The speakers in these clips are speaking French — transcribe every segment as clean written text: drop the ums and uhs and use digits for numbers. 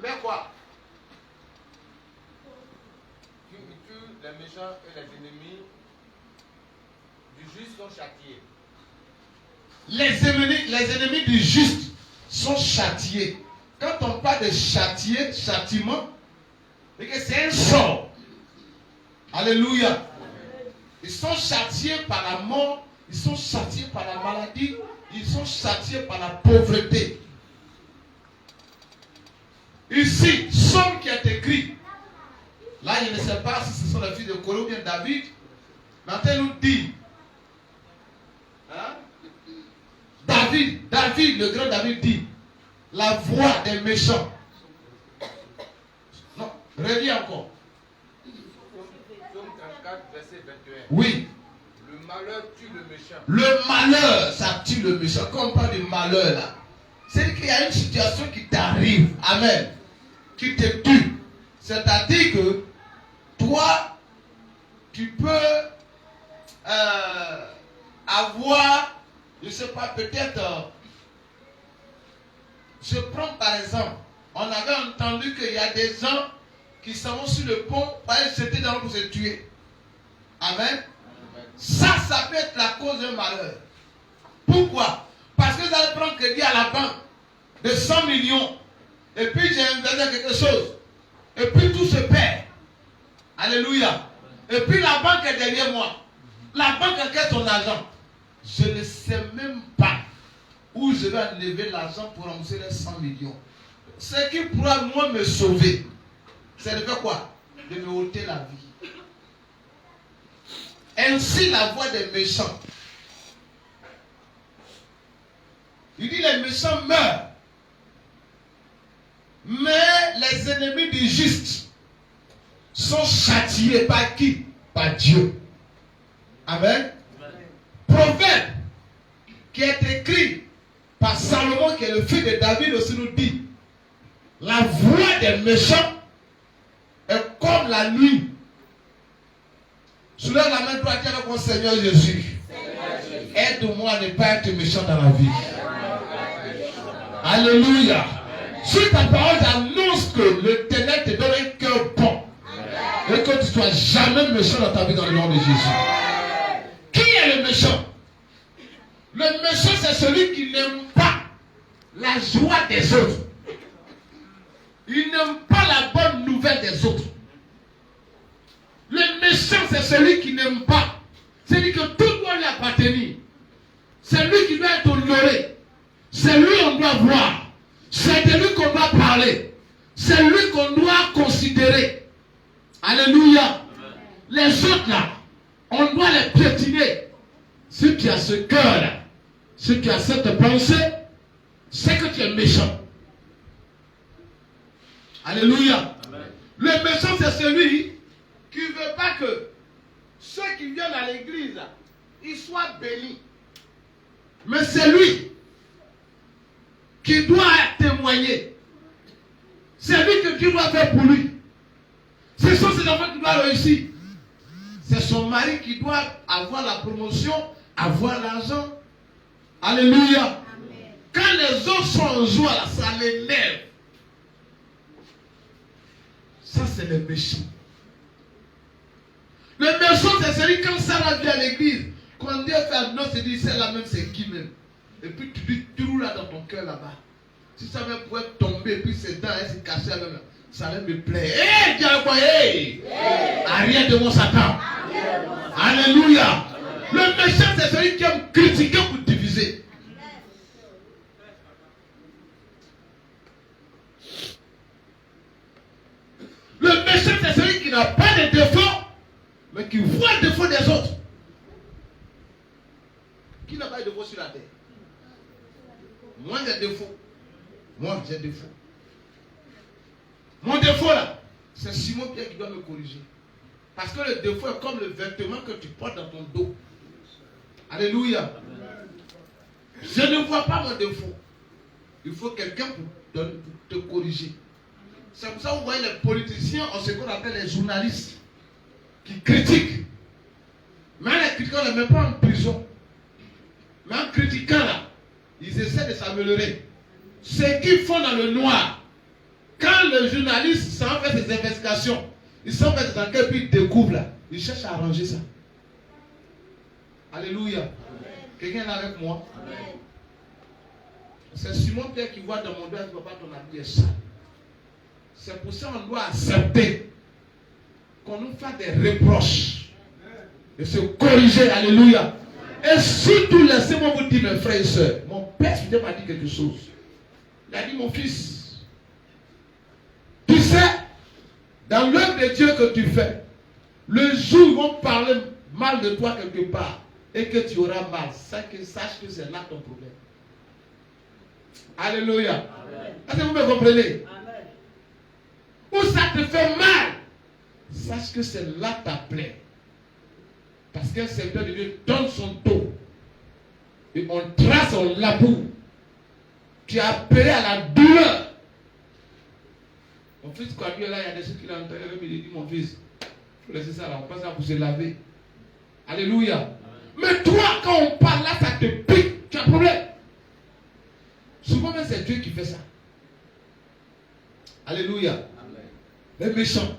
Mais quoi? Qui tue les méchants et les ennemis du juste sont châtiés. Les ennemis du juste sont châtiés. Quand on parle de châtier, châtiment, c'est un sort. Alléluia. Ils sont châtiés par la mort, ils sont châtiés par la maladie, ils sont châtiés par la pauvreté. Ici, Somme qui est écrit, là je ne sais pas si ce sont les filles de Corée ou bien David, mais on nous dit, hein? David, le grand David dit, la voix des méchants. Non, relis encore. Psaume 34, verset 21. Oui. Le malheur tue le méchant. Le malheur, ça tue le méchant. Quand on parle du malheur là, c'est qu'il y a une situation qui t'arrive, amen, qui te tue. C'est-à-dire que toi, tu peux avoir, je ne sais pas, peut-être, je prends par exemple, on avait entendu qu'il y a des gens qui s'en vont sur le pont pour aller se jeter dans l'eau pour se tuer. Amen. Ça peut être la cause d'un malheur. Pourquoi? Parce que vous allez prendre crédit à la banque de 100 millions. Et puis j'ai investi quelque chose. Et puis tout se perd. Alléluia. Et puis la banque est derrière moi. La banque encaisse ton argent. Je ne sais même pas où je vais enlever l'argent pour rembourser les 100 millions. Ce qui pourra moi me sauver, c'est de faire quoi? De me ôter la vie. Ainsi la voix des méchants. Il dit les méchants meurent. Mais les ennemis du juste sont châtiés par qui? Par Dieu. Amen. Proverbe qui est écrit par Salomon, qui est le fils de David, aussi nous dit, la voix des méchants est comme la nuit. Soulève la main droite avec mon Seigneur Jésus. Aide-moi à ne pas être méchant dans la vie. Alléluia. Sur ta parole, j'annonce que l'Éternel te donne un cœur bon. Et que tu ne sois jamais méchant dans ta vie dans le nom de Jésus. Qui est le méchant? Le méchant, c'est celui qui n'aime pas la joie des autres. Il n'aime pas la bonne nouvelle des autres. Le méchant, c'est celui qui n'aime pas. C'est lui que tout doit lui appartenir. C'est lui qui doit être honoré. C'est lui qu'on doit voir. C'est de lui qu'on doit parler. C'est lui qu'on doit considérer. Alléluia. Les autres là, on doit les piétiner. Si tu as ce cœur là, si tu as cette pensée, c'est que tu es méchant. Alléluia. Amen. Le méchant, c'est celui qui ne veut pas que ceux qui viennent à l'église, ils soient bénis. Mais c'est lui qui doit témoigner. C'est lui que Dieu doit faire pour lui. Ce sont ses enfants qui doivent réussir. C'est son mari qui doit avoir la promotion, avoir l'argent. Alléluia. Amen. Quand les autres sont en joie, ça l'énerve. Ça, c'est le méchant. Le méchant, c'est celui quand Sarah vient à l'église, quand Dieu fait un noce, il dit, c'est la même, c'est qui même. Et puis tu dis, tu roules là dans ton cœur là-bas. Si ça même pouvait tomber, et puis ses dents, elles se cassaient même, ça allait me plaire. Hé, diable, hé! Arrière de mon Satan. Alléluia. Le méchant, c'est celui qui aime critiquer pour diviser. Le méchant, c'est celui qui n'a pas de défaut, mais qui voit le défaut des autres. Qui n'a pas de défaut sur la terre? Moi, j'ai défaut. Moi, j'ai défaut. Mon défaut, là, c'est Simon Pierre qui doit me corriger. Parce que le défaut est comme le vêtement que tu portes dans ton dos. Alléluia. Amen. Je ne vois pas mon défaut. Il faut quelqu'un pour te corriger. C'est pour ça que vous voyez les politiciens, on ce qu'on appelle les journalistes, qui critiquent. Mais les critiquants ne les mettent pas en prison. Mais en critiquant là, ils essaient de s'améliorer. Ce qu'ils font dans le noir, quand le journaliste s'en fait ses investigations, il s'en fait ses enquêtes, puis il découvre là, il cherche à arranger ça. Alléluia. Quelqu'un est là avec moi? Amen. C'est Simon Pierre qui voit dans mon doigt, tu ne vois pas ton habit est sale. C'est pour ça qu'on doit accepter qu'on nous fasse des reproches et se corriger. Alléluia. Et surtout, laissez-moi vous dire, mes frères et sœurs, mon père m'a dit quelque chose. Il a dit, mon fils, tu sais, dans l'œuvre de Dieu que tu fais, le jour où ils vont parler mal de toi quelque part et que tu auras mal, sache que c'est là ton problème. Alléluia. Est-ce que vous me comprenez? Amen. Où ça te fait mal, sache que c'est là ta plaie. Parce qu'un serviteur de Dieu donne son dos et on trace, on laboure. Tu as appelé à la douleur. Mon fils, quand il est là, il y a des choses qu'il a entendu. Il dit, mon fils, il faut laisser ça là, on passe ça pour se laver. Alléluia. Amen. Mais toi, quand on parle là, ça te pique. Tu as un problème. Souvent, même c'est Dieu qui fait ça. Alléluia. Amen. Les méchants.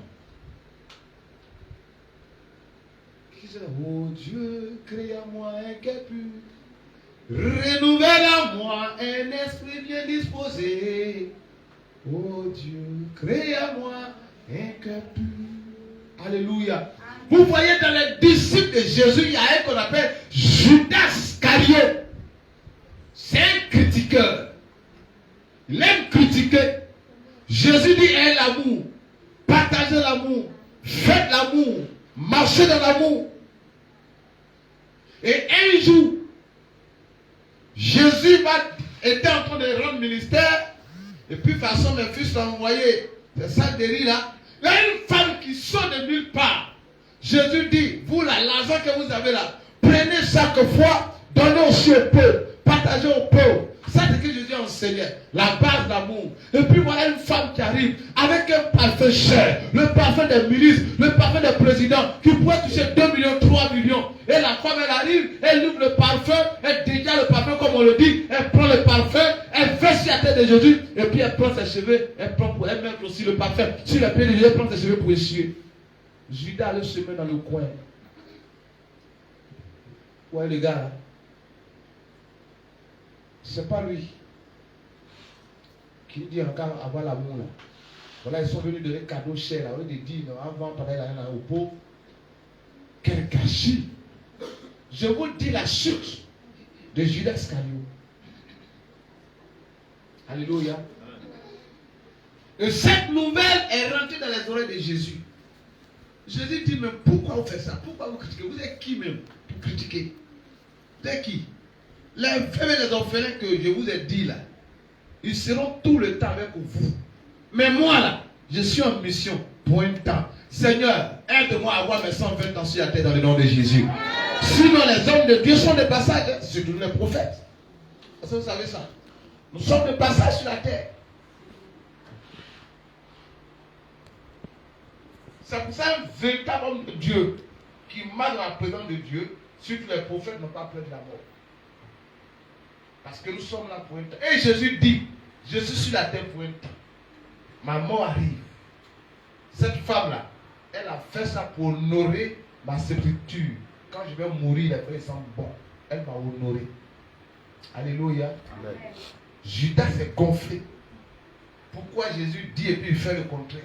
Oh Dieu, crée à moi un cœur pur. Renouvelle à moi un esprit bien disposé. Oh Dieu, crée à moi un cœur pur. Alléluia. Amen. Vous voyez dans les disciples de Jésus, il y a un qu'on appelle Judas Iscariote. C'est un critiqueur. Il aime critiquer. Jésus dit aie l'amour, partagez l'amour, faites l'amour, marchez dans l'amour. Et un jour, Jésus était en train de rendre ministère. Et puis, façon, mes fils l'ont envoyé. C'est ça, Déry là. Il y a une femme qui sort de nulle part. Jésus dit, vous là, l'argent que vous avez là, prenez chaque fois, donnez aussi aux pauvres, partagez aux pauvres. Ça, c'est ce que Jésus enseignait. La base d'amour. Et puis voilà une femme qui arrive avec un parfum cher. Le parfum des ministres, le parfum des présidents, qui pourrait toucher 2 millions, 3 millions. Et la femme, elle arrive, elle ouvre le parfum, elle dégage le parfum comme on le dit, elle prend le parfum, elle fait sur la tête de Jésus, et puis elle prend ses cheveux, elle prend pour elle mettre aussi le parfum sur la pied de Jésus, elle prend ses cheveux pour essuyer. Judas allait se met dans le coin. Ouais, les gars, c'est pas lui qui dit encore avoir l'amour là. Voilà, ils sont venus donner cadeau cher là, au lieu de dire avant pendant la au pauvre. Quel gâchis! Je vous dis la chute de Judas Iscariote. Alléluia. Et cette nouvelle est rentrée dans les oreilles de Jésus. Jésus dit, mais pourquoi vous faites ça? Pourquoi vous critiquez? Vous êtes qui même pour critiquer? Vous êtes qui? Les femmes et les orphelins que je vous ai dit là, ils seront tout le temps avec vous. Mais moi là, je suis en mission pour un temps. Seigneur, aide-moi à avoir mes 120 ans sur la terre dans le nom de Jésus. Sinon les hommes de Dieu sont de passage, surtout les prophètes. Est-ce que vous savez ça? Nous sommes de passage sur la terre. C'est pour ça un véritable homme de Dieu qui marche dans la présence de Dieu, surtout les prophètes n'ont pas peur de la mort. Parce que nous sommes là pour un temps. Et Jésus dit, je suis sur la terre pour un temps. Ma mort arrive. Cette femme-là, elle a fait ça pour honorer ma sépulture. Quand je vais mourir, les frères sont bons. Elle m'a honoré. Alléluia. Amen. Judas s'est gonflé. Pourquoi Jésus dit et puis il fait le contraire?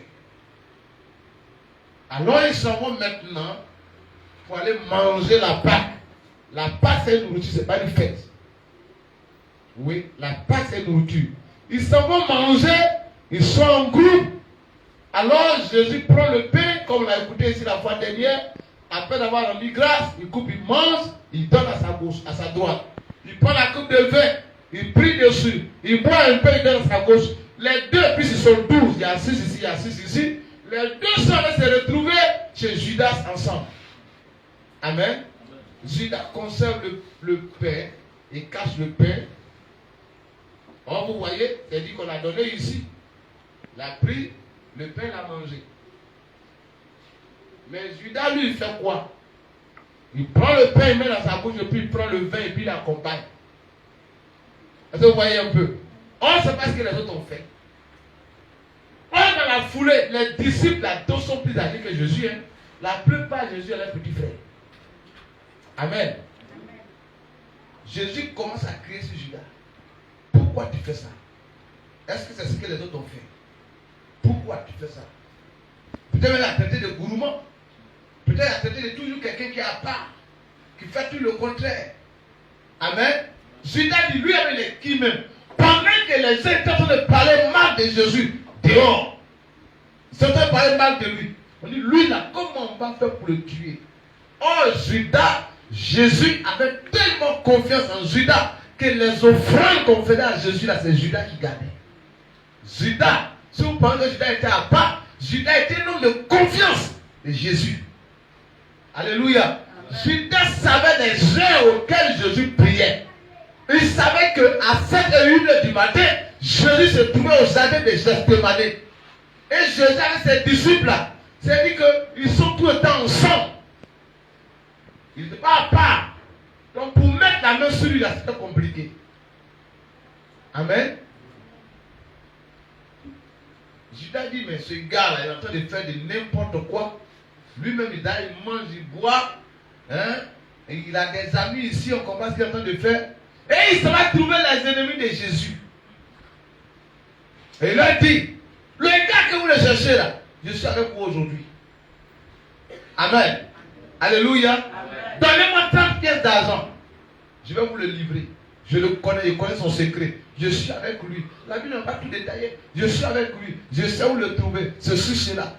Alors ils s'en vont maintenant pour aller manger la Pâque. La Pâque c'est une nourriture, ce n'est pas une fête. Oui, la Pâque c'est une nourriture. Ils s'en vont manger, ils sont en groupe. Alors Jésus prend le pain, comme on l'a écouté ici la fois dernière. Après avoir rendu grâce, il coupe, il mange, il donne à sa gauche, à sa droite. Il prend la coupe de vin, il prie dessus, il boit un peu, il donne à sa gauche. Les deux, puis ils sont 12, il y a 6 ici, il y a 6 ici. Les deux sont allés se retrouver chez Judas ensemble. Amen. Amen. Judas conserve le pain et cache le pain. Or, vous voyez, c'est dit qu'on a donné ici. Il a pris le pain, il a mangé. Mais Judas, lui, il fait quoi? Il prend le pain, il met dans sa bouche, et puis il prend le vin, et puis il l'accompagne. Est-ce que vous voyez un peu? On ne sait pas ce que les autres ont fait. On la foulée, les disciples là, tous sont plus âgés que Jésus. Hein. La plupart, Jésus est leur petit frère. Amen. Jésus commence à crier sur Judas. Pourquoi tu fais ça? Est-ce que c'est ce que les autres ont fait? Pourquoi tu fais ça? Peut-être il a traité de gourmand. Peut-être il a traité de toujours quelqu'un qui est à part, qui fait tout le contraire. Amen. Judas dit lui-même, il est qui même? Pendant que les gens étaient en train de parler mal de Jésus, dehors, ils sont en train de parler mal de lui. On dit, lui là, comment on va faire pour le tuer? Oh, Judas, Jésus avait tellement confiance en Judas que les offrandes qu'on faisait à Jésus là, c'est Judas qui gardait. Judas, si vous pensez que Judas était à part, Judas était un homme de confiance de Jésus. Alléluia. Judas savait les heures auxquelles Jésus priait. Il savait qu'à 7 et 1 heures du matin, Jésus se trouvait au jardin de Gethsémani. Et Jésus avec ses disciples là, c'est-à-dire qu'ils sont tout le temps ensemble. Ils ne sont pas à part. Donc pour mettre la main sur lui là, c'était compliqué. Amen. Judas dit, mais ce gars là, il est en train de faire de n'importe quoi. Lui-même, il mange, il boit. Hein? Et il a des amis ici, on comprend ce qu'il est en train de faire. Et il se va trouver les ennemis de Jésus. Et il leur dit, le gars que vous le cherchez là, je suis avec vous aujourd'hui. Amen. Alléluia. Donnez-moi 30 pièces d'argent. Je vais vous le livrer. Je le connais, je connais son secret. Je suis avec lui. La Bible n'a pas tout détaillé. Je suis avec lui. Je sais où le trouver. Ceci, cela.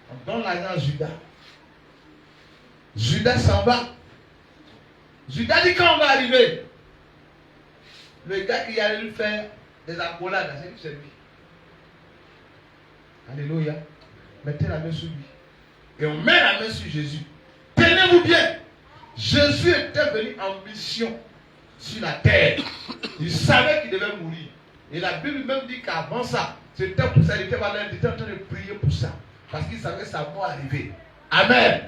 On donne l'argent à Judas. Judas s'en va. Judas dit quand on va arriver. Le gars qui allait lui faire des accolades, c'est lui. Alléluia. Mettez la main sur lui. Et on met la main sur Jésus. Tenez-vous bien. Jésus était venu en mission sur la terre. Il savait qu'il devait mourir. Et la Bible même dit qu'avant ça, c'était pour ça, il était en train de prier pour ça. Parce qu'il savait que sa mort arrivait. Amen.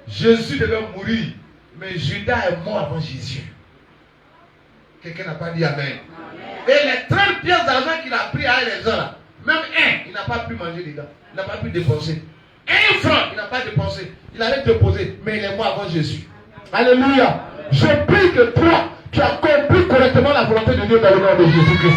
Jésus devait mourir. Mais Judas est mort avant Jésus. Quelqu'un n'a pas dit Amen. Amen. Et les 30 pièces d'argent qu'il a pris à les gens là, même un, il n'a pas pu manger dedans. Il n'a pas pu dépenser. Un franc, il n'a pas dépensé. Il allait déposer, mais il est mort avant Jésus. Alléluia. Je prie que toi, tu as compris correctement la volonté de Dieu dans le nom de Jésus-Christ.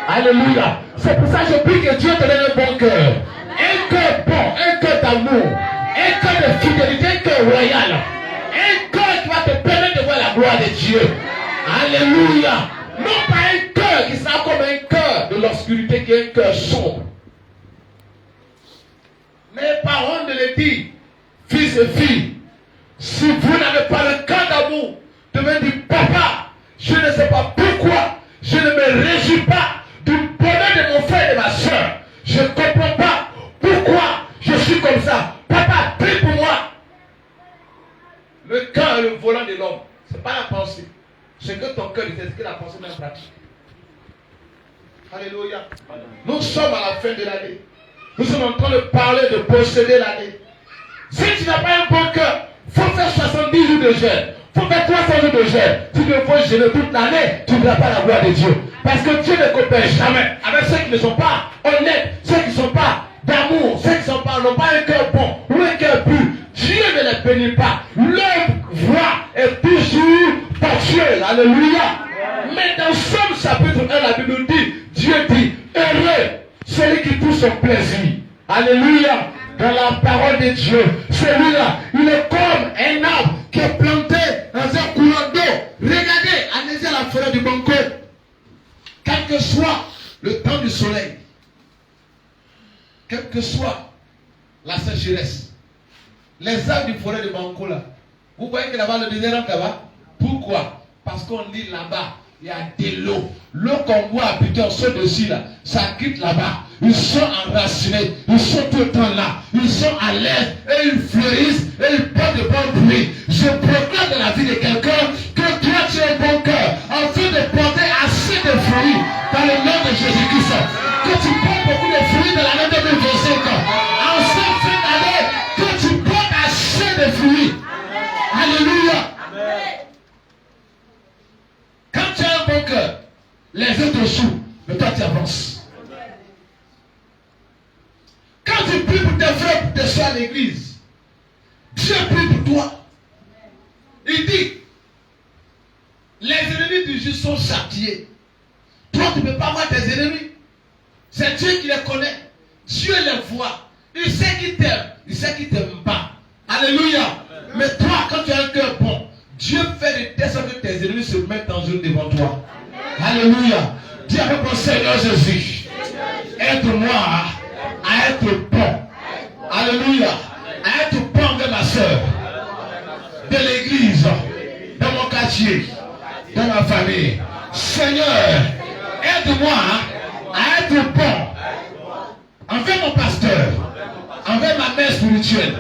Alléluia. C'est pour ça que je prie que Dieu te donne un bon cœur. Un cœur bon, un cœur d'amour, un cœur de fidélité, un cœur royal. Un cœur qui va te permettre de voir la gloire de Dieu. Alléluia. Non pas un cœur qui sera comme un cœur de l'obscurité, qui est un cœur sombre. Mes parents de le dire, fils et filles, si vous n'avez pas le cœur d'amour, de me dire, papa, je ne sais pas pourquoi, je ne me réjouis pas du bonheur de mon frère et de ma soeur. Je ne comprends pas pourquoi je suis comme ça. Papa, prie pour moi. Le cœur est le volant de l'homme. Ce n'est pas la pensée. Ce que ton cœur dit, c'est ce que la pensée même pratique. Alléluia. Nous sommes à la fin de l'année. Nous sommes en train de parler de posséder l'année. Si tu n'as pas un bon cœur, il faut faire 70 jours de jeûne. Il faut faire 300 jours de jeûne. Si tu veux jeûner toute l'année, tu ne verras pas la gloire de Dieu. Parce que Dieu ne coopère jamais avec ceux qui ne sont pas honnêtes, ceux qui ne sont pas d'amour, ceux qui n'ont pas un cœur bon ou un cœur pur. Dieu ne les bénit pas. Leur voix est toujours tortueuse. Alléluia. Mais dans Somme chapitre 1, la Bible nous dit, Dieu dit, heureux celui qui trouve son plaisir. Alléluia. Dans la parole de Dieu, celui-là, il est comme un arbre qui est planté dans un courant d'eau. Regardez, allez-y à la forêt du Banco. Quel que soit le temps du soleil, quelle que soit la sécheresse, les arbres du forêt de Banco là, vous voyez que là-bas le désert là-bas. Pourquoi? Parce qu'on dit là-bas, il y a de l'eau. L'eau qu'on voit habiter, on saute dessus là, ça quitte là-bas. Ils sont enracinés, ils sont tout le temps là, ils sont à l'aise, et ils fleurissent, et ils portent de bons fruits. Je proclame dans la vie de quelqu'un que toi tu as un bon cœur, afin de porter assez de fruits dans le nom de Jésus-Christ. Que tu portes beaucoup de fruits dans l'année 2025. En cette fin d'année, que tu portes assez de fruits. Alléluia. Quand tu as un bon cœur, les autres échouent, mais toi tu avances. tu pries pour tes frères, pour tes soeurs à l'église, Dieu prie pour toi. Il dit, les ennemis du juste sont châtiés. Toi, tu ne peux pas voir tes ennemis. C'est Dieu qui les connaît. Dieu les voit. Il sait qui t'aime. Il sait qui ne t'aime pas. Alléluia. Amen. Mais toi, quand tu as un cœur bon, Dieu fait de telle sorte que tes ennemis se mettent en jeu devant toi. Amen. Alléluia. Dis avec mon Seigneur Jésus, aide-moi à être bon. Alléluia. À être bon envers ma soeur, de l'église, dans mon quartier, dans ma famille. Seigneur, aide-moi à être bon envers mon pasteur, envers ma mère spirituelle.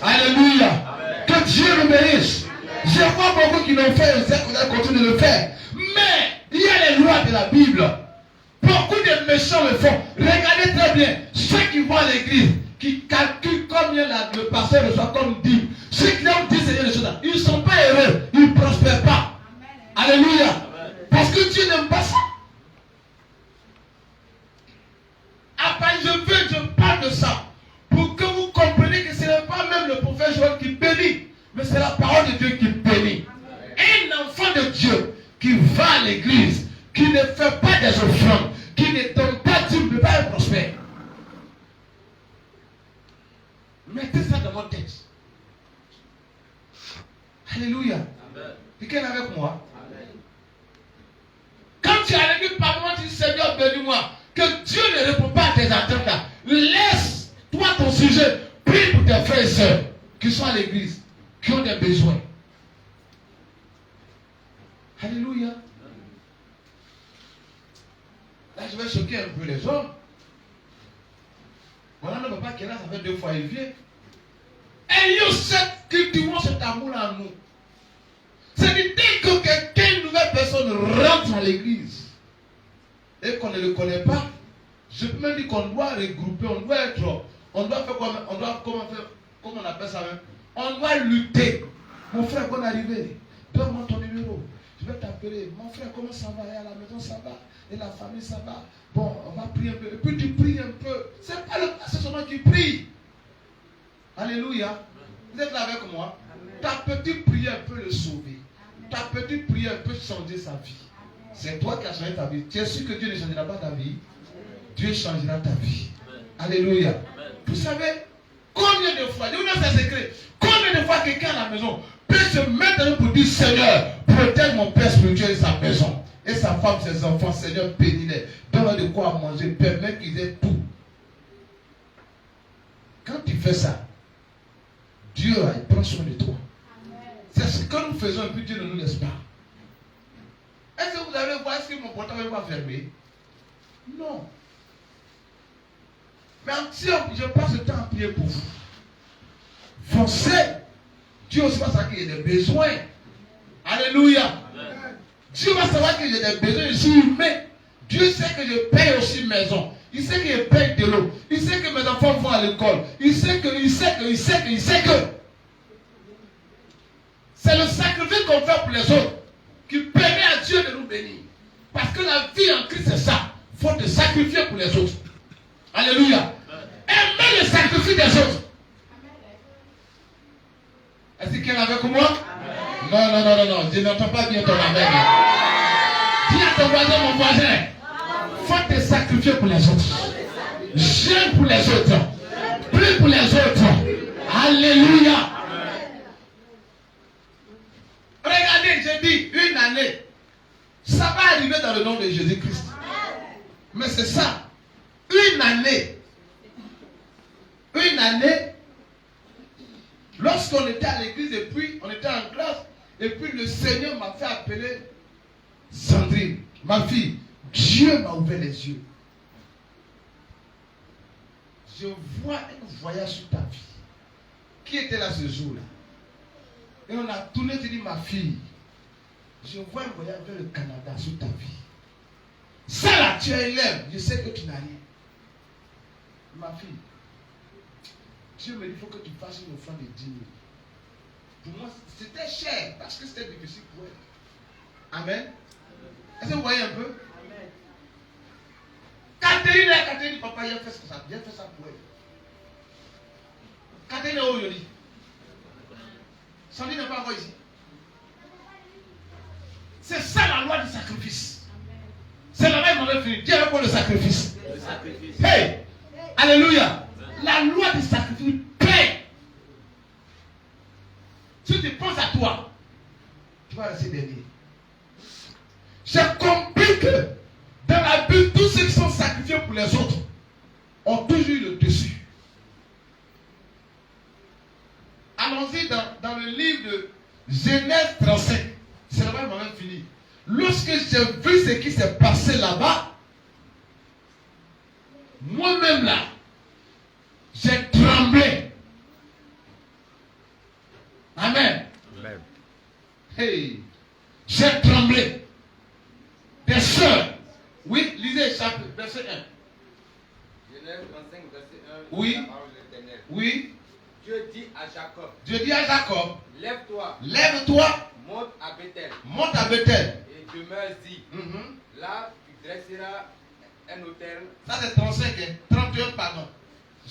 Alléluia. Que Dieu nous bénisse. Je vois beaucoup qui l'ont fait, je sais qu'on a continué de le faire. Mais il y a les lois de la Bible. Beaucoup de méchants le font. Regardez très bien. Ceux qui vont à l'église, qui calculent combien le pasteur reçoit comme dit. Ceux qui ont dit Seigneur les choses là, ils ne sont pas heureux. Ils ne prospèrent pas. Alléluia. Amen. Parce que Dieu n'aime pas ça. Après, je parle de ça. Pour que vous compreniez que ce n'est pas même le prophète Joël qui bénit, mais c'est la parole de Dieu qui bénit. Un enfant de Dieu qui va à l'église, qui ne fait pas des offrandes, qui ne donne pas Dieu, ne peut pas être prospère. Mettez ça dans votre tête. Alléluia. Quelqu'un avec moi? Amen. Quand tu es à l'église, par moment, tu dis Seigneur, bénis-moi. Que Dieu ne répond pas à tes attentes là. Laisse-toi ton sujet. Prie pour tes frères et sœurs qui sont à l'église, qui ont des besoins. Alléluia. Là, je vais choquer un peu les hommes. Voilà le papa qui est là, ça fait 2 fois, il vient. Ayons cultivons cet amour-là en nous. C'est-à-dire, dès que quelqu'un, une nouvelle personne rentre à l'église et qu'on ne le connaît pas, je peux même dire qu'on doit regrouper, on doit faire comment on appelle ça même? On doit lutter. Mon frère, bonne arrivée. Donne-moi ton numéro. Je vais t'appeler. Mon frère, comment ça va? Et à la maison, ça va? Et la famille, ça va? Bon, on va prier un peu. Et puis tu pries un peu. Ce n'est pas le pasteur seulement qui prie. Alléluia. Vous êtes là avec moi? Amen. Ta petite prière peut le sauver. Amen. Ta petite prière peut changer sa vie. C'est toi qui as changé ta vie. Tu es sûr que Dieu ne changera pas ta vie? Dieu changera ta vie. Amen. Alléluia. Amen. Vous savez, combien de fois, je vous donne un secret, combien de fois quelqu'un à la maison peut se mettre à nous pour dire Seigneur, protège mon père spirituel et sa maison, et sa femme, ses enfants, Seigneur, bénis-les, donne-leur de quoi manger, permets qu'ils aient tout. Quand tu fais ça, Dieu il prend soin de toi. C'est ce que nous faisons et puis Dieu ne nous laisse pas. Est-ce que vous allez voir, est-ce que mon portable va fermer? Non. Mais je passe le temps à prier pour vous. Foncez. Dieu aussi va savoir qu'il y a des besoins. Alléluia. Amen. Dieu va savoir qu'il y a des besoins. Je suis humain. Dieu sait que je paye aussi maison. Il sait que je paye de l'eau. Il sait que mes enfants vont à l'école. Il sait que. C'est le sacrifice qu'on fait pour les autres qui permet à Dieu de nous bénir. Parce que la vie en Christ, c'est ça. Il faut te sacrifier pour les autres. Alléluia. Aimez le sacrifice des autres. Est-ce qu'il y en a avec moi? Amen. Non. Je n'entends pas bien ton amen. Dis à ton voisin, mon voisin, faut te sacrifier pour les autres. J'aime pour les autres. Prie pour les autres. Alléluia. Regardez, j'ai dit une année. Ça va arriver dans le nom de Jésus-Christ. Mais c'est ça. Une année. Lorsqu'on était à l'église et puis on était en classe, et puis le Seigneur m'a fait appeler Sandrine, ma fille. Dieu m'a ouvert les yeux. Je vois un voyage sur ta vie. Qui était là ce jour-là? Et on a tourné, tu dis, ma fille, je vois un voyage vers le Canada sur ta vie. Ça là, tu es élève, je sais que tu n'as rien. Ma fille, Dieu me dit, il faut que tu fasses une offrande de 10 000. Pour moi, c'était cher, parce que c'était difficile pour elle. Amen. Est-ce que vous voyez un peu? Amen. Catherine, papa, il a fait ça pour elle. Catherine est où aujourd'hui? Sandrine n'est pas encore ici. C'est ça la loi du sacrifice. C'est la même qu'on fini. Dieu a quoi le sacrifice? Le sacrifice. Hey! Alléluia! La loi du sacrifice paye. Si tu penses à toi, tu vas rester dernier. J'ai compris que dans la Bible, tous ceux qui sont sacrifiés pour les autres ont toujours eu le dessus. Allons-y dans le livre de Genèse 35. C'est là-bas que même fini. Lorsque j'ai vu ce qui s'est passé là-bas, moi-même là, j'ai tremblé. Amen. Amen. Hey, j'ai tremblé. Des sœurs. Oui, lisez chapitre, verset 1. Genèse 35, verset 1. Oui. La parole de l'Éternel. Oui. Dieu dit à Jacob, Dieu dit à Jacob, lève-toi, lève-toi, monte à Bethel monte à Bethel. et demeure-y. Mhm. Là, tu dresseras un autel. Ça c'est 35, hein? 31, pardon.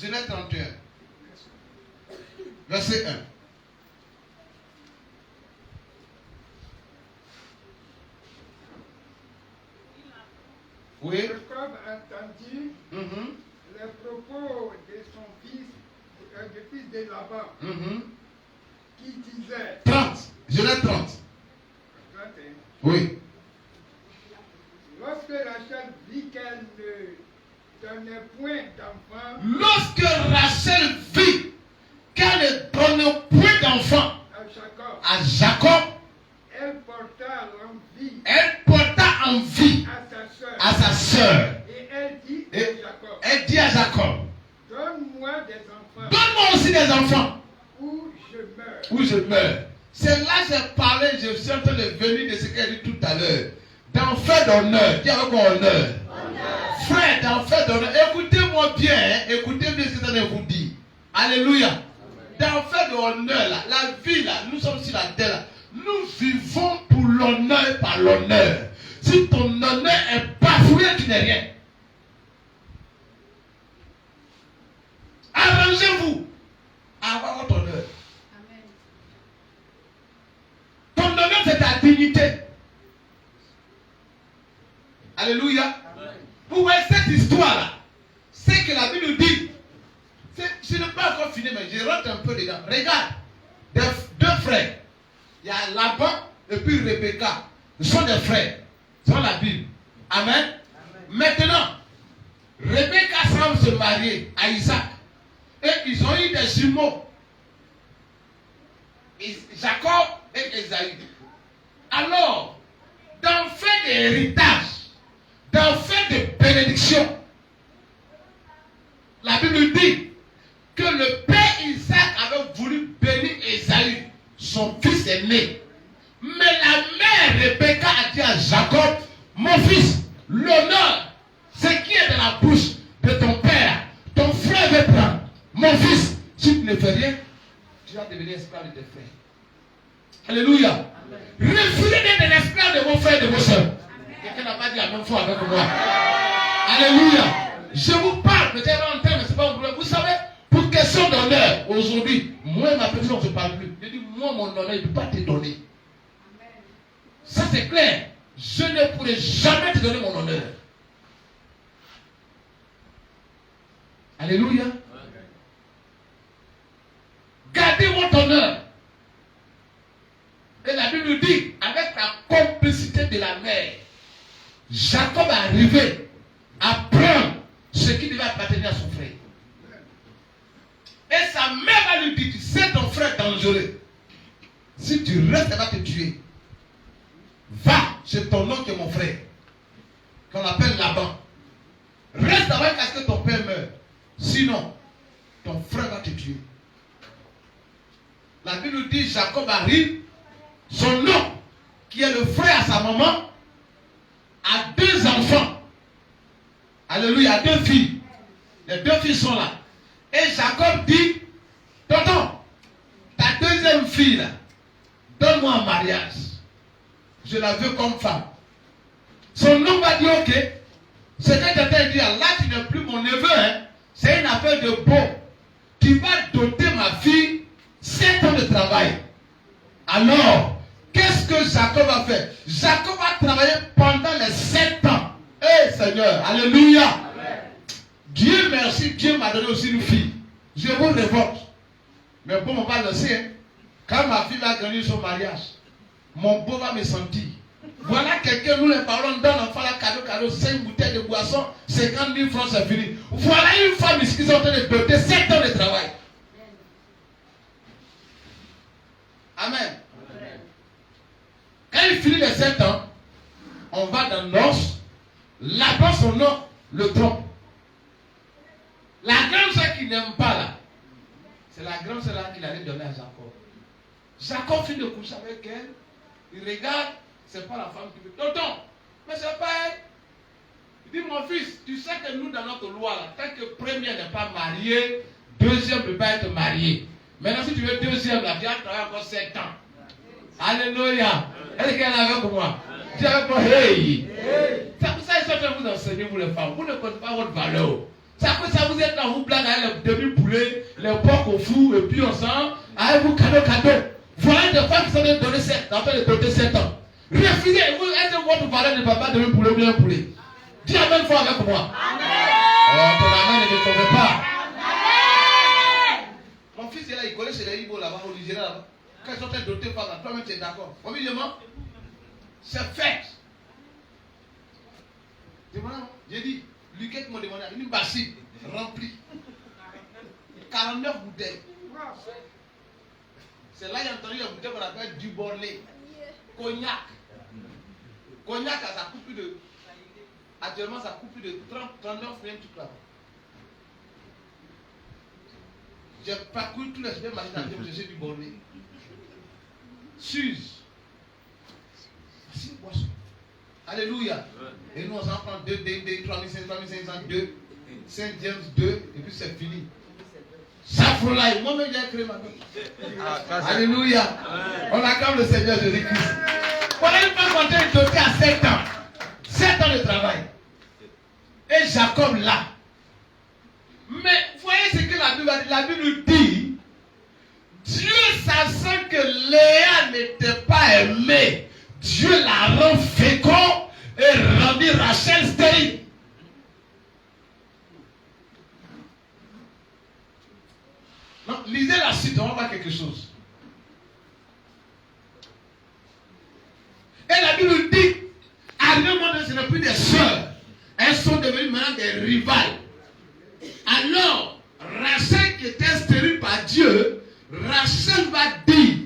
Genèse 31. Verset 1. Oui. Jacob entendit Mhm. les propos de son fils, du fils de Laban, Mhm. qui disait, 30. Genèse 30. 31, Oui. lorsque Rachel vit qu'elle ne donnait point d'enfant Lorsque Rachel vit qu'elle ne donne point d'enfant à Jacob, à Jacob, elle porta l'envie elle porta envie à sa sœur. à sa sœur. Et elle dit à Et Jacob, elle dit à Jacob, donne-moi des enfants donne-moi aussi des enfants ou je meurs. ou je meurs. C'est là que j'ai parlé, je suis en train de venir de ce qu'elle dit tout à l'heure. D'enfer d'honneur. Dis avec moi honneur. Frère, d'enfer d'honneur. Écoutez-moi bien, hein. Écoutez bien ce que je vous dis. Alléluia. D'enfer d'honneur, là, la vie, là, nous sommes sur la terre, là. Nous vivons pour l'honneur et par l'honneur. Si ton honneur est bafoué, tu n'es rien. Arrangez-vous à avoir votre honneur. Ton honneur, c'est ta dignité. Alléluia. Vous voyez cette histoire-là, c'est que la Bible nous dit. Je n'ai pas encore fini, mais je rentre un peu dedans. Regarde, deux frères. Il y a Laban et puis Rebecca. Ce sont des frères. C'est dans la Bible. Amen. Maintenant, Rebecca semble se marier à Isaac. Et ils ont eu des jumeaux. Jacob et Esaü. Alors, dans le fait d'héritage, dans le fait de bénédiction, la Bible dit que le père Isaac avait voulu bénir Esaü, son fils aîné. Mais la mère Rebecca a dit à Jacob, mon fils, l'honneur, ce qui est dans la bouche de ton père, ton frère veut prendre. Mon fils, si tu ne fais rien, tu vas devenir esclave de tes frères. Alléluia. Refusez d'être un esclave de vos frères et de vos soeurs. Quelqu'un n'a pas dit la même fois avec moi. Alléluia. Je vous parle, peut-être en termes, mais ce n'est pas un problème. Vous savez, pour question d'honneur, aujourd'hui, moi et ma personne, on ne se parle plus. Je dis, moi, mon honneur, il ne peut pas te donner. Ça, c'est clair. Je ne pourrai jamais te donner mon honneur. Alléluia. Gardez votre honneur. Et la Bible nous dit, avec la complicité de la mère, Jacob est arrivé à prendre ce qui devait appartenir à son frère. Et sa mère va lui dire, c'est ton frère dangereux. Si tu restes, elle va te tuer. Va chez ton oncle et mon frère, qu'on appelle Laban. Reste là-bas jusqu'à ce que ton père meure. Sinon, ton frère va te tuer. La Bible nous dit, Jacob arrive, son oncle, qui est le frère à sa maman, a deux enfants. Alléluia, deux filles. Les deux filles sont là. Et Jacob dit, tonton, ta deuxième fille là, donne-moi en mariage. Je la veux comme femme. Son oncle va dire, ok, ce que tu as dit, là tu n'es plus mon neveu, hein, c'est une affaire de beau. Tu vas doter ma 7 ans de travail. Alors, qu'est-ce que Jacob a fait? Jacob a travaillé pendant les 7 ans. Eh Seigneur, alléluia. Amen. Dieu merci, Dieu m'a donné aussi une fille. Je vous révolte. Mais bon, on va le sait. Hein. Quand ma fille va gagner son mariage, mon beau va me sentir. Voilà quelqu'un, nous les parents donne l'enfant la cadeau, 5 bouteilles de boisson, 50 000 francs, c'est fini. Voilà une femme ici qui sont en train de doter 7 ans de travail. Amen. Quand il finit les 7 ans, on va dans l'os, là-bas son nom, le trompe. La grande sœur qui n'aime pas là, c'est la grande sœur là qu'il allait donner à Jacob. Jacob finit de coucher avec elle, il regarde, c'est pas la femme qui veut. Tonton, mais c'est pas elle. Il dit, mon fils, tu sais que nous dans notre loi là, tant que premier n'est pas marié, deuxième ne peut pas être marié. Maintenant si tu veux deuxième là, tu as travaillé encore 7 ans. Alléluia. Est-ce qu'elle est avec moi? Dis avec moi, hey. C'est pour ça qu'ils sont en train de vous enseigner, vous les femmes. Vous ne connaissez pas votre valeur. C'est à cause ça vous êtes là, vous blaguez avec les demi-poulets, les porcs au four, et puis ensemble, avec vous cadeau. Voilà des femmes qui sont en train de donner 7 ans. Refusez, vous êtes votre valeur ne va pas donner poulet ou bien poulet. Dis la même fois avec moi. Amen. Oh, ton amen ne me trompe pas. Amen. Mon fils est là, il connaît chez les Igbo là-bas, au Nigeria là-bas. Quand ils sont en train de doter femmes, toi-même tu es d'accord. Obligatoirement, c'est fait. J'ai dit, Lucas m'a demandé une bassine remplie. 49 bouteilles. C'est là qu'il a entendu la bouteille qu'on appelle du borlé. Cognac. Cognac, ça coûte plus de. Actuellement, ça coûte plus de 39 000 tout là. J'ai parcouru tous les supermarchés pour chercher du borlé. Suze. C'est une boisson. Alléluia. Et nous, on s'en prend 2, 3500, 2, Saint James 2, et puis c'est fini. Safrolaï, moi-même j'ai créé ma vie. Alléluia. On acclame le Seigneur Jésus-Christ. Voilà une femme qui est dotée à 7 ans. 7 ans de travail. Et Jacob là. Mais voyez ce que la Bible a dit. La Bible dit, Dieu sachant que Léa n'était pas aimée, Dieu la rend fécond et rendit Rachel stérile. Non, lisez la suite, on va voir quelque chose. Et la Bible dit, à un moment donné, ce n'est plus des sœurs. Elles sont devenues maintenant des rivales. Alors, Rachel qui était stérile par Dieu, Rachel va dire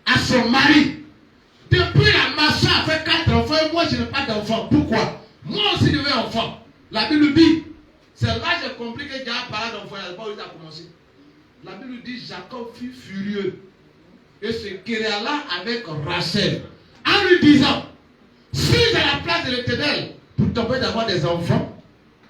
à son mari, depuis la maçon a fait 4 enfants et moi je n'ai pas d'enfant. Pourquoi? Moi aussi je veux un enfant. La Bible dit, c'est là que j'ai compris que Dieu a parlé d'enfant, il n'y a pas où il a commencé. La Bible dit, Jacob fut furieux et se querella avec Rachel en lui disant, si j'ai la place de l'Éternel pour t'empêcher d'avoir des enfants,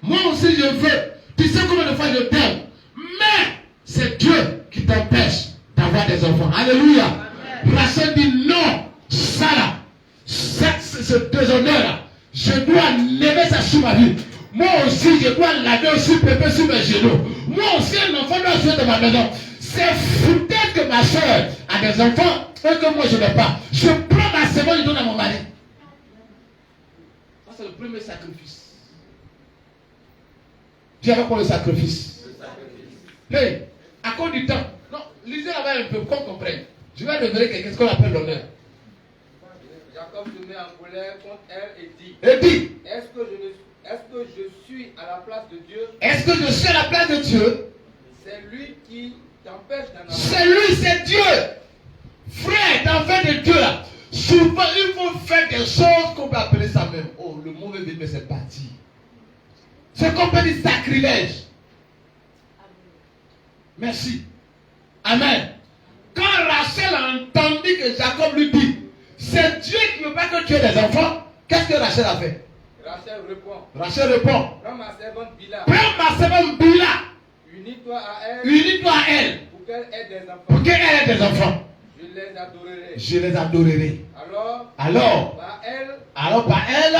moi aussi je veux. Tu sais combien de fois je t'aime, mais c'est Dieu qui t'empêche d'avoir des enfants. Alléluia. Amen. Rachel dit non, ça là, ce déshonneur là, je dois lever ça sur ma vie. Moi aussi, je dois laver aussi pépé sur mes genoux. Moi aussi, un enfant doit jouer dans ma maison. C'est peut-être que ma soeur a des enfants et que moi je n'ai pas. Je prends ma semence et je donne à mon mari. Ça, c'est le premier sacrifice. Dieu avec quoi le sacrifice? Hey, à cause du temps. Non, lisez là-bas un peu, qu'on comprenne. Je vais révéler quelque chose qu'on appelle l'honneur. Jacob se met en colère contre elle et dit, est-ce que je suis à la place de Dieu? Est-ce que je suis à la place de Dieu? C'est lui qui t'empêche d'en avoir. C'est lui, c'est Dieu. Frère, dans le fait de Dieu là, souvent il faut faire des choses qu'on peut appeler ça même. Oh, le mauvais veut, mais c'est parti. C'est qu'on peut dire sacrilège. Merci. Amen. Quand Rachel a entendu que Jacob lui dit, c'est Dieu qui ne veut pas que tu aies des enfants, qu'est-ce que Rachel a fait? Rachel répond. Prends ma servante Bila. Unis-toi à elle. Pour qu'elle ait des enfants. Je les adorerai. Alors, par elle,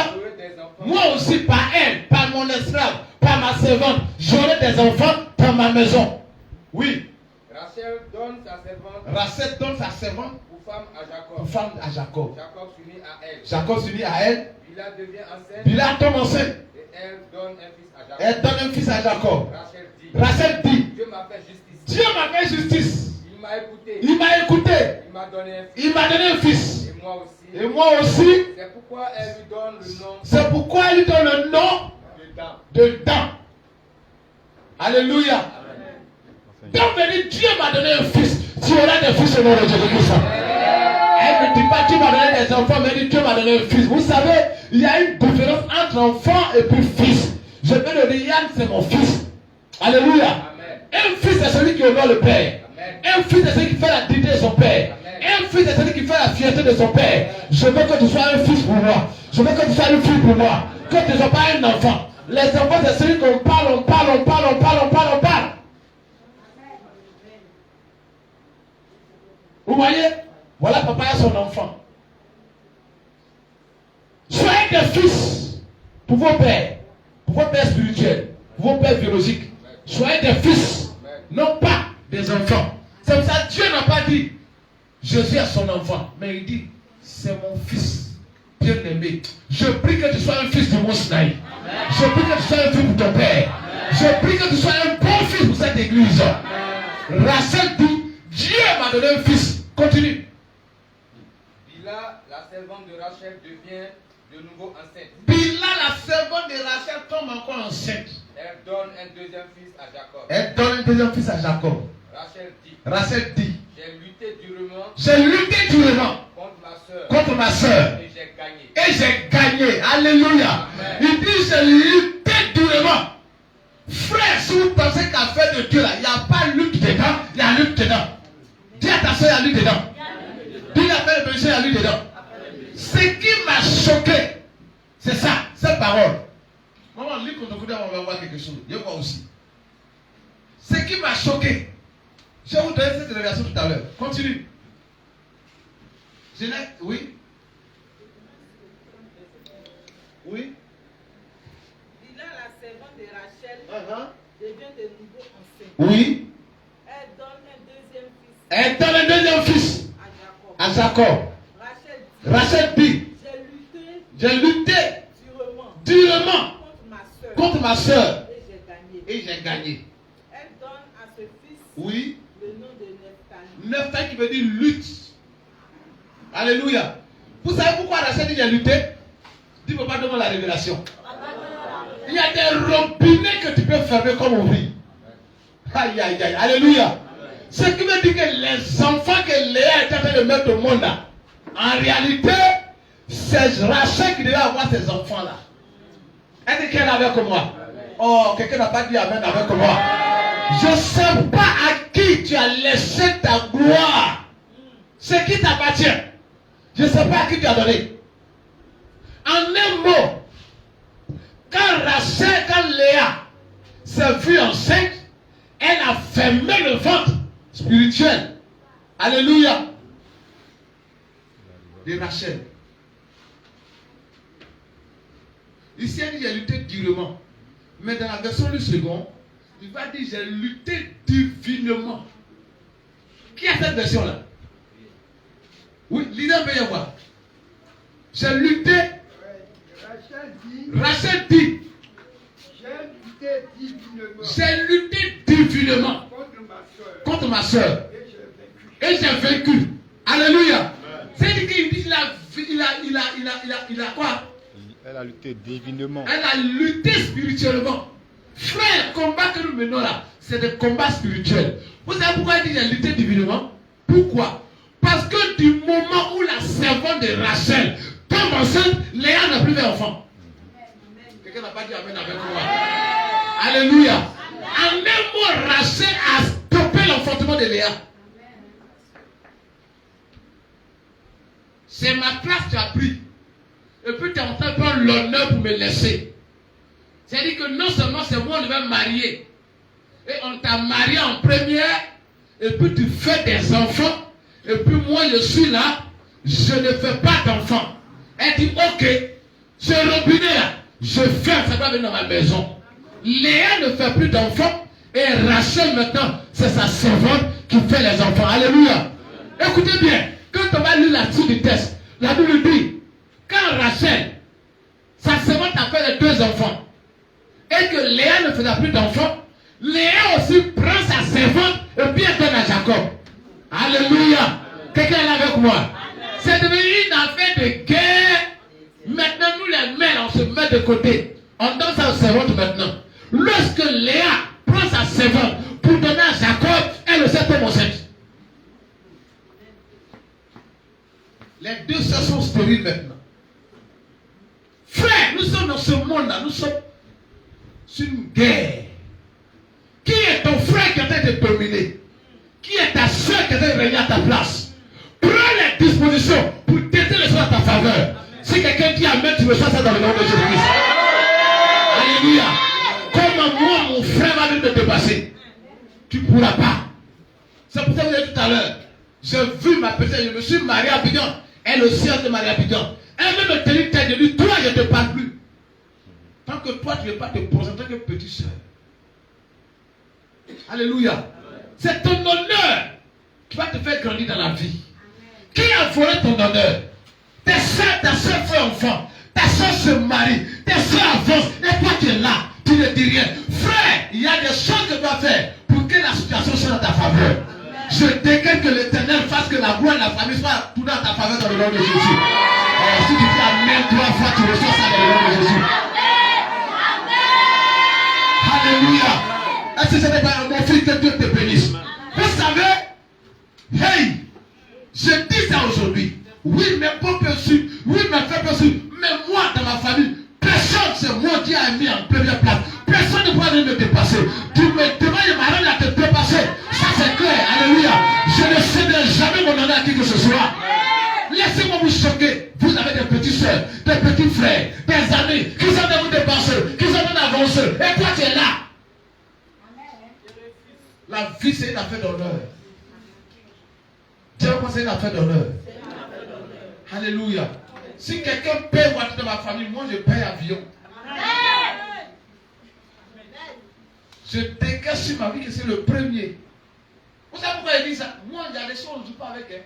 moi aussi par elle, par mon esclave, par ma servante, j'aurai des enfants dans ma maison. Oui. Rachel donne sa servante. Rachel donne sa servante Pour femme à Jacob. pour femme à Jacob. Jacob s'unit à elle. Jacob s'unit à elle. Bila devient enceinte. Bila tombe enceinte. Et elle donne un fils à Jacob. Elle donne un fils à Jacob. Rachel dit. Dieu m'a fait justice. Dieu m'a fait justice. Il m'a écouté. Il m'a écouté. Il m'a donné un fils. Il m'a donné un fils. Et moi aussi. Et moi aussi. C'est pourquoi elle lui donne le nom. C'est pourquoi elle lui donne le nom de Dan. Alléluia. Donc, Dieu m'a donné un fils. Tu auras des fils au nom de Jésus-Christ. Elle ne dit pas Dieu m'a donné des enfants, mais elle dit Dieu m'a donné un fils. Vous savez, il y a une différence entre enfant et puis fils. Je peux le dire, Yann, c'est mon fils. Alléluia. Amen. Un fils, c'est celui qui honore le Père. Amen. Un fils, c'est celui qui fait la dignité de son Père. Amen. Un fils, c'est celui qui fait la fierté de son Père. Je veux que tu sois un fils pour moi. Je veux que tu sois une fille pour moi. Que tu ne sois pas un enfant. Les enfants, c'est celui qu'on parle, on parle. Vous voyez? Voilà, papa a son enfant. Soyez des fils pour vos pères spirituels, pour vos pères biologiques. Soyez des fils, non pas des enfants. C'est pour ça que Dieu n'a pas dit Jésus est son enfant, mais il dit c'est mon fils bien-aimé. Je prie que tu sois un fils du Mont Sinaï. Je prie que tu sois un fils pour ton père. Je prie que tu sois un bon fils pour cette église. Rachel dit Dieu m'a donné un fils. Continue. Bila, la servante de Rachel, devient de nouveau enceinte. Bila, la servante de Rachel, tombe encore enceinte. Elle donne un deuxième fils à Jacob. Rachel dit. J'ai lutté durement contre ma soeur. Et j'ai gagné. Alléluia. Amen. Il dit j'ai lutté durement. Frère, si vous pensez qu'à faire de Dieu là, il n'y a pas lutte dedans, il y a lutte dedans. Dis à ta soeur, il y a lutte dedans. Dis à ta il y a lutte dedans. Ce qui m'a choqué, c'est ça, cette parole. Maman, lis qu'on on va voir quelque chose. Je vois aussi. Ce qui m'a choqué, je vais vous donner cette révélation tout à l'heure. Continue. Genèse, oui. Oui. Bila, la servante de Rachel, devient de nouveau enceinte. Oui. Elle donne un deuxième fils À Jacob. Rachel dit. J'ai lutté durement contre ma soeur. Et j'ai gagné. Elle donne à ce fils Oui. le nom de Nephtali. Nephtali qui veut dire lutte. Alléluia. Vous savez pourquoi Rachel dit j'ai lutté? Dis papa, donne-moi la révélation. Il y a des robinets que tu peux fermer comme ouvrir. Aïe, aïe, aïe. Alléluia. Ce qui veut dire que les enfants que Léa est en train de mettre au monde là, en réalité, c'est Rachel qui devait avoir ces enfants-là. Est-ce qu'elle est avec moi? Oh, quelqu'un n'a pas dit amen avec moi. Je ne sais pas à qui tu as laissé ta gloire. Ce qui t'appartient. Je ne sais pas à qui tu as donné. En un mot, quand Léa s'est vue enceinte, elle a fermé le ventre spirituel. Alléluia. De Rachel. Ici, elle dit j'ai lutté durement. Mais dans la version du second, il va dire j'ai lutté divinement. Qui a cette version-là? Oui, lisez un peu y voir. J'ai lutté. Rachel dit. J'ai lutté divinement contre ma soeur. Et j'ai vaincu. Alléluia. C'est-à-dire qu'il dit il a quoi? Elle a lutté divinement. Elle a lutté spirituellement. Frère, le combat que nous menons là, c'est des combats spirituels. Vous savez pourquoi il dit j'ai lutté divinement? Pourquoi? Parce que du moment où la servante de Rachel tombe enceinte, Léa n'a plus d'enfant. Quelqu'un n'a pas dit amen avec moi. Alléluia. En un mot, Rachel a stoppé l'enfantement de Léa. C'est ma place que tu as pris. Et puis tu es en train de prendre l'honneur pour me laisser. C'est-à-dire que non seulement c'est moi qui vais me marier. Et on t'a marié en première. Et puis tu fais des enfants. Et puis moi je suis là. Je ne fais pas d'enfants. Elle dit ok. Ce robinet là. Je ferme. Ça va venir dans ma maison. Léa ne fait plus d'enfants. Et Rachel maintenant. C'est sa servante qui fait les enfants. Alléluia. Écoutez bien, quand on va lire la suite du texte, la Bible dit, quand Rachel, sa servante a fait les 2 enfants, et que Léa ne faisait plus d'enfants, Léa aussi prend sa servante et puis elle donne à Jacob. Alléluia. Quelqu'un est là avec moi. C'est devenu une affaire de guerre. Maintenant, nous les mères, on se met de côté. On donne sa servante maintenant. Lorsque Léa prend sa servante pour donner à Jacob, elle aussi tombe enceinte. Les 2 sœurs sont stériles maintenant. Frère, nous sommes dans ce monde-là, nous sommes sur une guerre. Qui est ton frère qui est en train de dominer? Qui est ta soeur qui est en train de régner à ta place? Prends les dispositions pour têter les choses à ta faveur. Si quelqu'un dit amen, tu reçois ça dans le nom de Jésus-Christ. Alléluia. Comment moi, mon frère va venir me dépasser? Tu ne pourras pas. C'est pour ça que vous avez dit tout à l'heure. J'ai vu ma petite, je me suis marié à Bidon. Elle aussi a été mariée à Bidon. Elle veut me tenir tête de lui. Toi, je ne te parle plus. Tant que toi, tu ne veux pas te présenter que petite soeur. Alléluia. C'est ton honneur qui va te faire grandir dans la vie. Qui a volé ton honneur? Ta soeur fait enfant. Ta soeur se marie. Ta soeur avance. Et toi, tu es là. Tu ne dis rien. Frère, il y a des choses que tu dois faire pour que la situation soit dans ta faveur. Je décrète que l'Éternel fasse que la gloire de la famille soit tout dans ta faveur dans le nom de Jésus. Si tu dis amen 3 fois, tu reçois ça dans le nom de Jésus. Alléluia. Est-ce que ce n'est pas mon fils que Dieu te bénisse? Vous savez, hey, je dis ça aujourd'hui. Oui, mes peuples su, oui, mes peuples su, mais moi, dans ma famille, personne, c'est moi qui a mis en première place. Personne ne pourra venir me dépasser. Tu me demandes, ma reine, à te dépasser. Ça, c'est clair. Alléluia. Je ne céderai jamais mon honneur à qui que ce soit. Laissez-moi vous choquer. Vous avez des petites soeurs, des petits frères, des amis qui sont de vous dépasser, qui sont de vous avancer. Et toi, tu es là. La vie, c'est une affaire d'honneur. Dieu, c'est une affaire d'honneur. Alléluia. Si quelqu'un paie voiture de ma famille, moi je paie avion. Je dégage sur ma vie que c'est le premier. Vous savez pourquoi il dit ça? Moi, il y a des choses, on ne joue pas avec elle.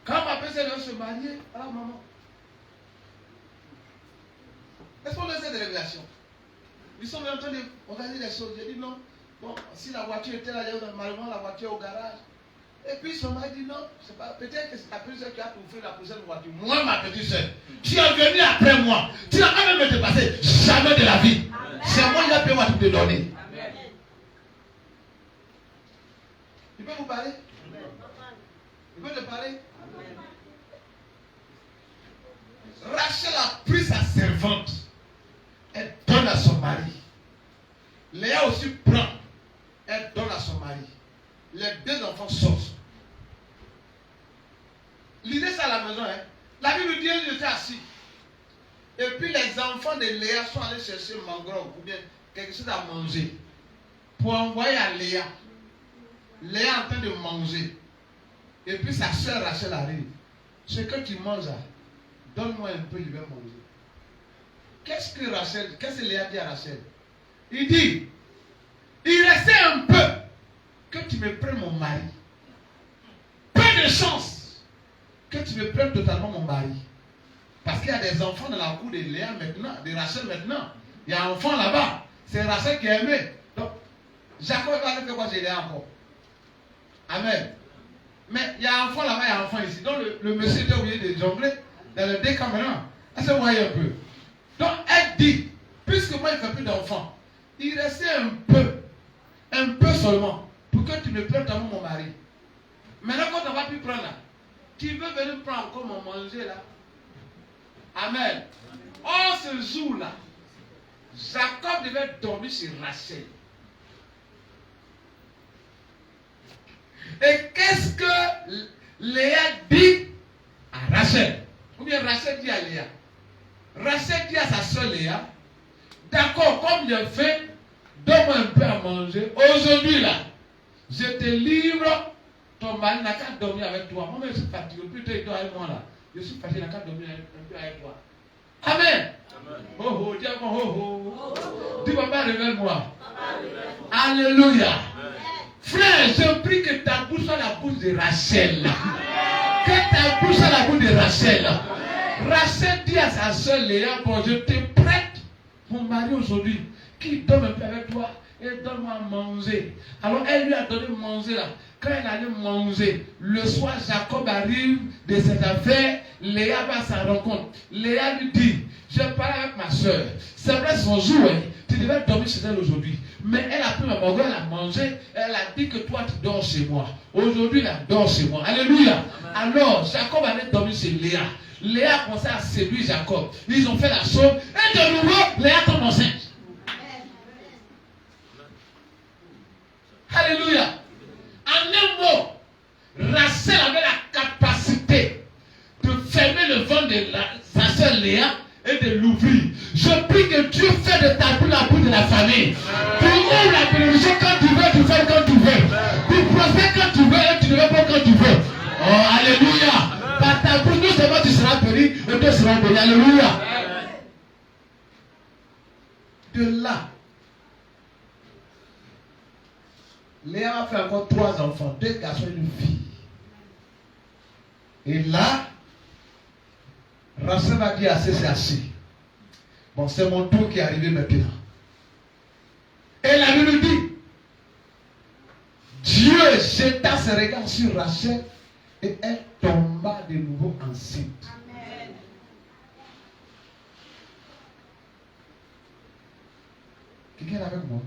Quand ma personne veut se marier, alors maman. Est-ce qu'on laisse des révélations? Ils sont en train d'organiser les choses. J'ai dit non. Bon, si la voiture était là, malheureusement la voiture au garage. Et puis son mari dit non, c'est pas, peut-être que c'est ta petite soeur qui a ouvert la prochaine voiture. Moi, ma petite soeur, tu es venu après moi. Tu n'as pas même me dépasser. Jamais de la vie. C'est moi qui a pu te donner. Amen. Il peut vous parler? Il peut te parler? Amen. Rachel a pris sa servante. Elle donne à son mari. Léa aussi prend. Elle donne à son mari. Les 2 enfants sortent. L'idée c'est à la maison. Hein? La Bible dit qu'ils étaient assis. Et puis les enfants de Léa sont allés chercher mangrove ou bien quelque chose à manger. Pour envoyer à Léa. Léa est en train de manger. Et puis sa soeur Rachel arrive. Ce que tu manges, donne-moi un peu, je vais manger. Qu'est-ce que Léa dit à Rachel? Il dit, il restait un peu que tu me prennes mon mari. Peu de chance que tu me prennes totalement mon mari. Parce qu'il y a des enfants dans la cour de Léa maintenant, de Rachel maintenant. Il y a un enfant là-bas. C'est Rachel qui est aimé. Donc, Jacob va aller faire quoi chez Léa encore? Amen. Mais il y a un enfant là-bas, il y a un enfant ici. Donc le monsieur était obligé de jongler dans le décaméra. Elle se voyait un peu. Donc elle dit, puisque moi il ne fais plus d'enfants, il restait un peu seulement, pour que tu me prennes dans mon mari. Maintenant quand on va plus prendre là, tu veux venir prendre encore mon manger là? Amen. Or ce jour-là, Jacob devait dormir sur Rachel. Et qu'est-ce que Léa dit à Rachel? Ou bien Rachel dit à Léa? Rachel dit à sa soeur Léa, d'accord, comme je fais, donne-moi un peu à manger. Aujourd'hui là, je te livre, ton mari n'a qu'à dormir avec toi. Moi, je suis fatigué, plutôt il dort avec moi là. Je suis fatigué, il n'a qu'à dormir un peu avec toi. Amen. Amen. Oh oh, dis à moi, oh oh. Dis papa, révèle-moi. Alléluia. Frère, je prie que ta bouche soit la bouche de Rachel. Que ta bouche soit la bouche de Rachel. Rachel dit à sa soeur Léa, bon, je te prête mon mari aujourd'hui, qui dorme un peu avec toi, et donne-moi à manger. Alors elle lui a donné manger là. Quand elle allait manger, le soir, Jacob arrive de ses affaires, Léa va à sa rencontre. Léa lui dit, je parle avec ma soeur. C'est vrai, son jour, hein, tu devais dormir chez elle aujourd'hui. Mais elle a pris ma manger, elle a mangé, elle a dit que toi tu dors chez moi. Aujourd'hui, elle dort chez moi. Alléluia. Alors, Jacob allait dormir chez Léa. Léa a commencé à séduire Jacob. Ils ont fait la chose. Et de nouveau, Léa tombe enceinte. Alléluia. En un mot, Rachel avait la capacité de fermer le ventre de sa soeur Léa et de l'ouvrir. Je prie que Dieu fait de ta bouche la bouche de la famille. Tu ouvres la bénédiction quand tu veux, tu fais quand tu veux. Tu prospères quand tu veux et tu ne veux pas quand tu veux. Oh, alléluia. Par ta bouche, non seulement tu seras béni, et tu seras béni. Alléluia. De là, Léa a fait encore 3 enfants, 2 garçons et une fille. Et là, Rachel a dit assez, c'est assez. Bon, c'est mon tour qui est arrivé maintenant. Et la Bible dit, Dieu jeta ses regards sur Rachel et elle tomba de nouveau enceinte. Amen. Quelqu'un est avec moi?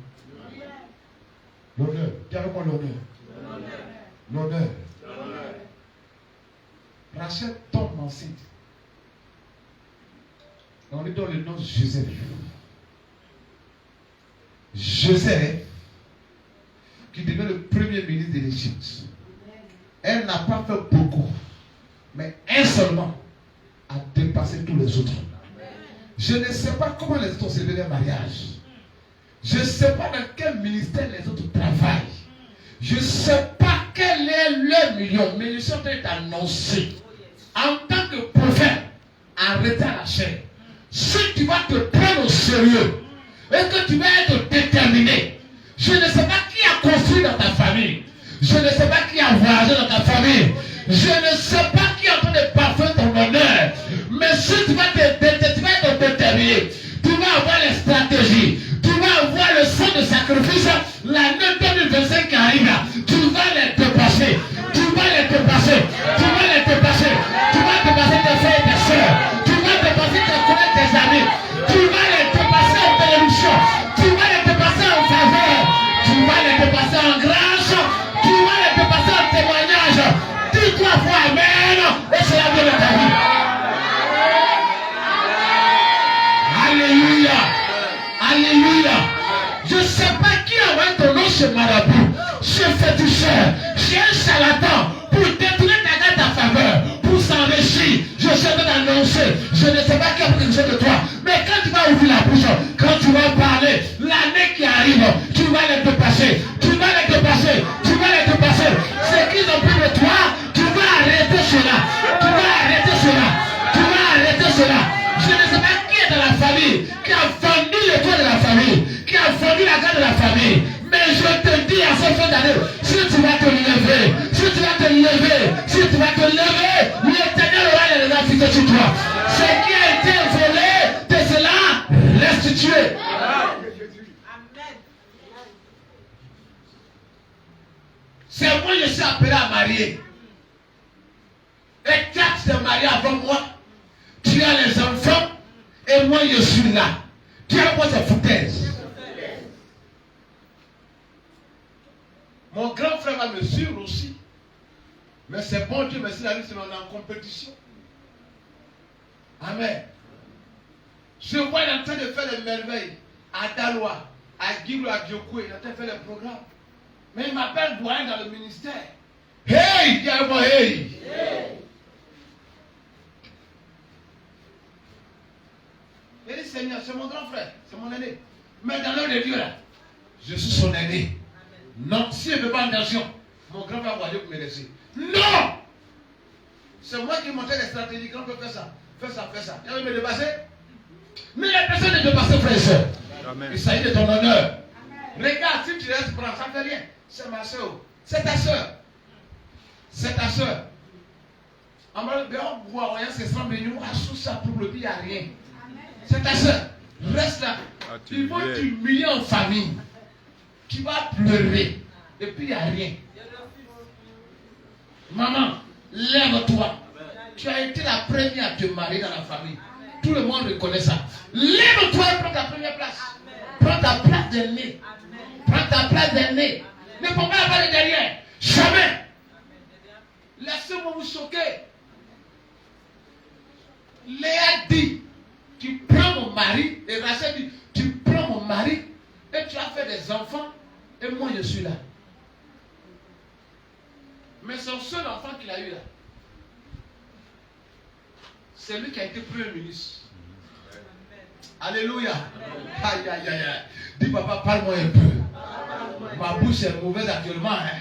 L'honneur. Dis avec moi l'honneur. L'honneur. Rachel tombe enceinte. On lui donne le nom de Joseph. Joseph, qui devient le premier ministre de l'Égypte. Elle n'a pas fait beaucoup, mais un seulement a dépassé tous les autres. Je ne sais pas comment les autres ont célébré leur mariage. Je ne sais pas dans quel ministère les autres travaillent. Je ne sais pas quel est leur million, mais le Seigneur est annoncé. En tant que prophète, arrêtez à la chaîne. Si tu vas te prendre au sérieux et que tu vas être déterminé, je ne sais pas qui a construit dans ta famille. Je ne sais pas qui a voyagé dans ta famille. Je ne sais pas qui est en train de parfaire ton honneur. Mais si tu vas être déterminé, tu vas avoir les stratégies. Tu vas avoir le sang de sacrifice. L'année 2025 qui arrive, tu vas les dépasser. Tu vas les dépasser. Tu vas les dépasser. Tu vas dépasser tes frères et tes soeurs. Tu vas dépasser tes collègues, tes amis. Tu vas les dépasser en bénédiction. Tu vas les dépasser en faveur. Tu vas les dépasser en grâce. Tu vas les dépasser en témoignage. Dis-toi foi, amen. Et c'est la vie de ta vie. Alléluia. Alléluia. Je ne sais pas qui envoie ton nom chez Marabout, chez féticheur, chez un charlatan, pour détourner ta faveur, pour s'enrichir. Je sais d'annoncer. Je ne sais pas qui a fait quelque chose de toi. Mais quand tu vas ouvrir la bouche, quand tu vas parler, l'année qui arrive, tu vas les dépasser. Tu vas les dépasser. Tu vas les dépasser. Ce qu'ils ont pris de toi, tu vas arrêter cela. Tu vas arrêter cela. Tu vas arrêter cela. Je ne sais pas qui est dans la famille, qui a vendu le toit de la famille, qui a vendu la garde de la famille. Mais je te dis à cette fin d'année, si tu vas te lever, si tu vas te lever, si tu vas te lever, l'Éternel aura les affectés sur toi. Ce qui a été volé, de cela restitué. Amen. C'est moi je suis appelé à marier. Et toi tu t'es marié avant moi. Tu as les enfants et moi je suis là. Tu as quoi cette foutaise? Mon grand frère va me suivre aussi. Mais c'est bon Dieu, merci la vie, c'est on est en compétition. Amen. Je vois il est en train de faire les merveilles à Daloa, à Guilou, à Diokou, il est en train de faire les programmes. Mais il m'appelle doyen dans le ministère. Hey, dis à moi, hey. Il dit Seigneur, c'est mon grand frère, c'est mon aîné. Mais dans l'heure de Dieu là, je suis son aîné. Non, si je ne veux pas en tension, mon grand frère va aller pour me laisser. Non! C'est moi qui montrais les stratégies. Quand on peut faire ça, fais ça, fais ça. Tu veux me dépasser? Mais la personne ne peut pas se frère et soeur. Il s'agit de ton honneur. Amen. Regarde, si tu restes prendre, ça ne fait rien. C'est ma soeur. C'est ta soeur. C'est ta soeur. On va voir, c'est sans béni, à sous ça pour le il n'y a rien. C'est ta soeur. Reste là. Il faut t'humilier en famille. Tu vas pleurer. Et puis il n'y a rien. Maman, lève-toi. Tu as été la première à te marier dans la famille. Tout le monde reconnaît ça. Lève-toi et prends ta première place. Prends ta place d'aîné. Prends ta place d'aîné. Ne prends pas la place de derrière. Jamais. Laissez-moi vous choquer. Léa dit, tu prends mon mari. Et Rachel dit, tu prends mon mari. Et tu as fait des enfants. Et moi je suis là. Mais son seul enfant qu'il a eu là, c'est lui qui a été premier ministre. Alléluia. Aïe, aïe, aïe, aïe. Dis papa, parle-moi un peu. Ma bouche est mauvaise actuellement. Hein.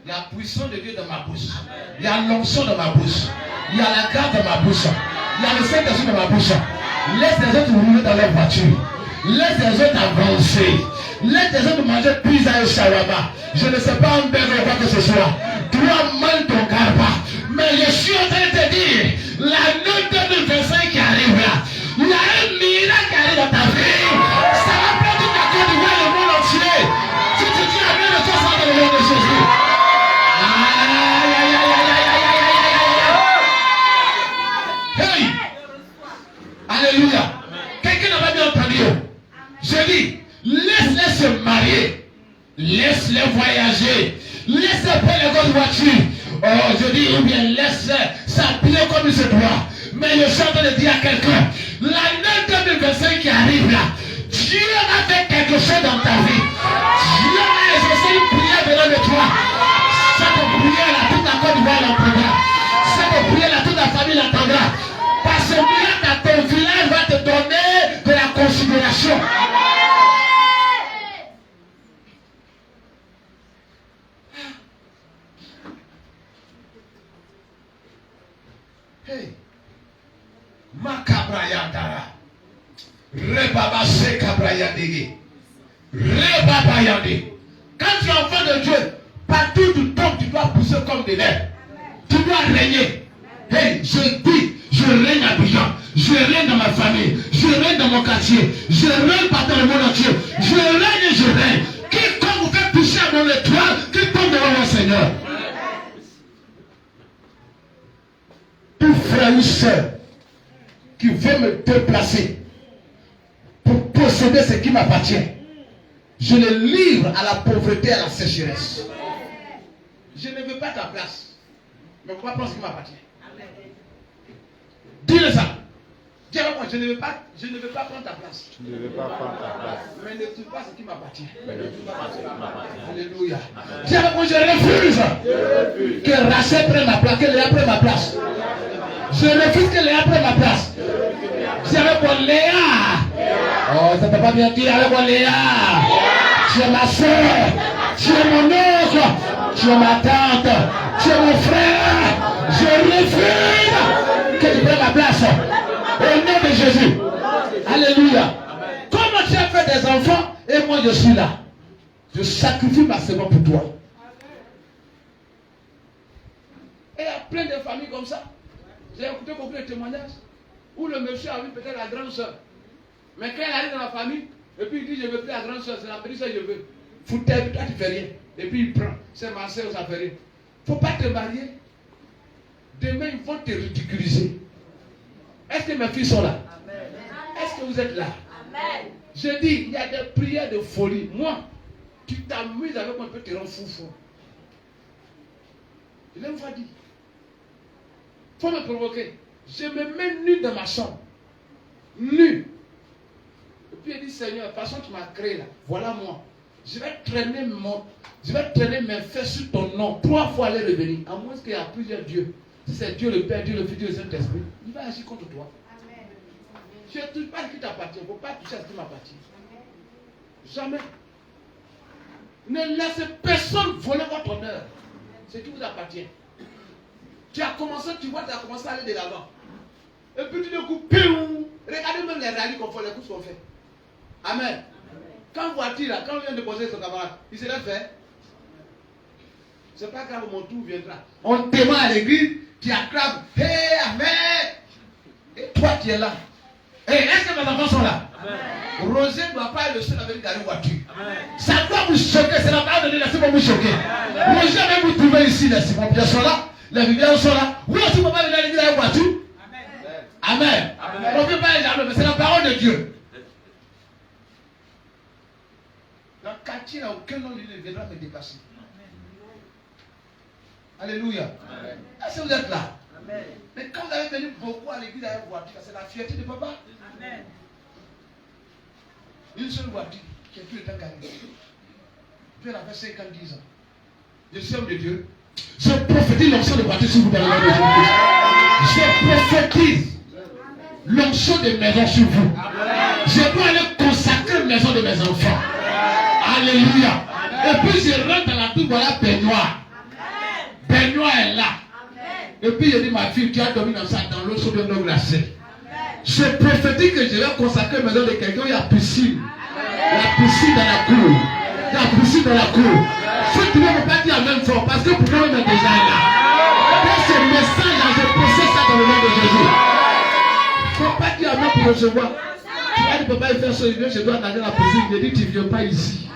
Il y a la puissance de Dieu dans ma bouche. Il y a l'onction dans ma bouche. Il y a la grâce dans ma bouche. Il y a le Saint-Esprit dans ma bouche. Laisse les autres rouler dans leur voiture. Laisse les autres avancer. Laisse les autres manger pizza et shawarma. Je ne sais pas un bébé ou quoi que ce soit. Toi, mal ton garba. Mais je suis en train de te dire, l'année 2025 qui arrive là, il y a un miracle qui arrive dans ta vie. Ça va prendre ta Côte d'Ivoire le monde entier. Si tu dis amen, le toi sera dans le nom de Jésus. Aïe, aïe, aïe, aïe, aïe, aïe, aïe, aïe. Hey! Alléluia. Quelqu'un n'a pas bien entendu. Je dis, laisse-les se marier. Laisse-les voyager. Laisse-les prendre les grosses voitures. Oh, je dis, ou bien laisse-les s'habiller comme il se doit. Mais je suis en train de dire à quelqu'un, l'année 2025 qui arrive là, Dieu va faire quelque chose dans ta vie. Dieu va exaucer une prière venant de toi. Cette prière là, toute la Côte d'Ivoire l'entendra. Cette prière là, toute la famille l'entendra. Parce que là, ton village va te donner de la considération. Hey, Makabrayandara, Rebaba Sekabrayandegi, Rebaba Yandi. Quand tu es enfant de Dieu, partout où tu tombes, tu dois pousser comme des lèvres. Tu dois régner. Hey, je dis, je règne à Bijan, je règne dans ma famille, je règne dans mon quartier, je règne partout le monde entier. Je règne et je règne. Quiconque vous fait toucher à mon étoile, qui tombe devant mon Seigneur. Tout frère ou soeur qui veut me déplacer pour posséder ce qui m'appartient, je le livre à la pauvreté et à la sécheresse. Je ne veux pas ta place, mais on va prendre ce qui m'appartient. Dis-le ça. Dis avec moi, je ne veux pas prendre ta place. Tu ne veux pas prendre ta place. Mais ne touche pas ce qui m'appartient. Alléluia. Dis avec moi, je refuse que Rachel prenne ma place, que Léa prenne ma place. Je refuse que Léa prenne ma place. Dis avec moi, Léa. Oh, ça ne peut pas bien dire avec moi, Léa. Tu es ma soeur. Tu es mon oncle. Tu es ma tante. Tu es mon frère. Je refuse que tu prennes ma place. Au nom de Jésus. Alléluia. Comment tu as fait des enfants et moi je suis là. Je sacrifie ma semence pour toi. Et il y a plein de familles comme ça. J'ai écouté beaucoup de témoignages où le monsieur a vu peut-être la grande soeur. Mais quand elle arrive dans la famille, et puis il dit je ne veux plus la grande soeur, c'est la petite soeur que je veux. Foutez, toi tu fais rien. Et puis il prend. C'est ma soeur, ça fait rien. Il ne faut pas te marier. Demain ils vont te ridiculiser. Est-ce que mes filles sont là? Est-ce que vous êtes là? Amen. Je dis, il y a des prières de folie. Moi, tu t'amuses avec moi, un peu, te rends fou. Je l'ai une fois dit. Il faut me provoquer. Je me mets nu dans ma chambre. Nu. Et puis il dit, Seigneur, de toute façon tu m'as créé là. Voilà moi. Je vais traîner mes fesses sur ton nom. 3 fois aller revenir. À moins qu'il y a plusieurs dieux. Si c'est Dieu le Père, Dieu le Fils, Dieu le Saint-Esprit, il va agir contre toi. Amen. Tu ne touches pas ce qui t'appartient. Il ne faut pas toucher à ce qui m'appartient. Jamais. Ne laissez personne voler votre honneur. Ce qui vous appartient. Tu as commencé, tu vois, tu as commencé à aller de l'avant. Et puis tu te coupes. Regardez même les rallyes qu'on fait, les courses qu'on fait. Amen. Quand voiture là, quand on vient de poser son camarade, il se l'a fait. c'est pas grave, mon tour viendra. On témoigne à l'église, tu acclames, hé, amen. Et toi, tu es là. Et est-ce que mes enfants sont là? Amen. Roger ne doit pas être le seul à venir dans une voiture. Amen. Ça doit vous choquer, c'est la parole de Dieu, laissez-moi vous choquer. Amen. Roger, même vous trouvez ici, les Simon Pierre sont là, les Viviens sont là. Vous aussi, vous ne pouvez pas venir dans l'église dans une voiture. Amen. Amen. On ne peut pas être mais c'est la parole de Dieu. Dans le quartier, là, aucun homme ne viendra me dépasser. Alléluia. Est-ce que vous êtes là? Amen. Mais quand vous avez venu beaucoup à l'église avec une voiture, c'est la fierté de papa. Amen. Une seule voiture qui est tout le temps gagnée. Dieu l'a fait 5 ans, 10 ans. Je suis homme de Dieu. Je prophétise l'onction de voiture sur vous dans le nom de Jésus. Je prophétise l'onction de maison sur vous. Amen. Je dois aller consacrer la maison de mes enfants. Amen. Alléluia. Amen. Et puis je rentre dans la tour, voilà Benoît. Benoît est là. Amen. Et puis je dis, ma fille, tu as dormi dans l'eau chaude de l'eau glacée. Je prophétise que je vais consacrer la maison de quelqu'un, il y a piscine. Amen. La piscine dans la cour. La piscine dans la cour. Si tu ne peux pas dire en même fort, parce que pour nous, on est déjà là. Dans ce message, je possède ça dans le nom de Jésus. Il ne faut pas dire en même pour recevoir. Tu ne peux pas y faire ce que je dois aller dans la piscine. Je dis, tu ne viens pas ici.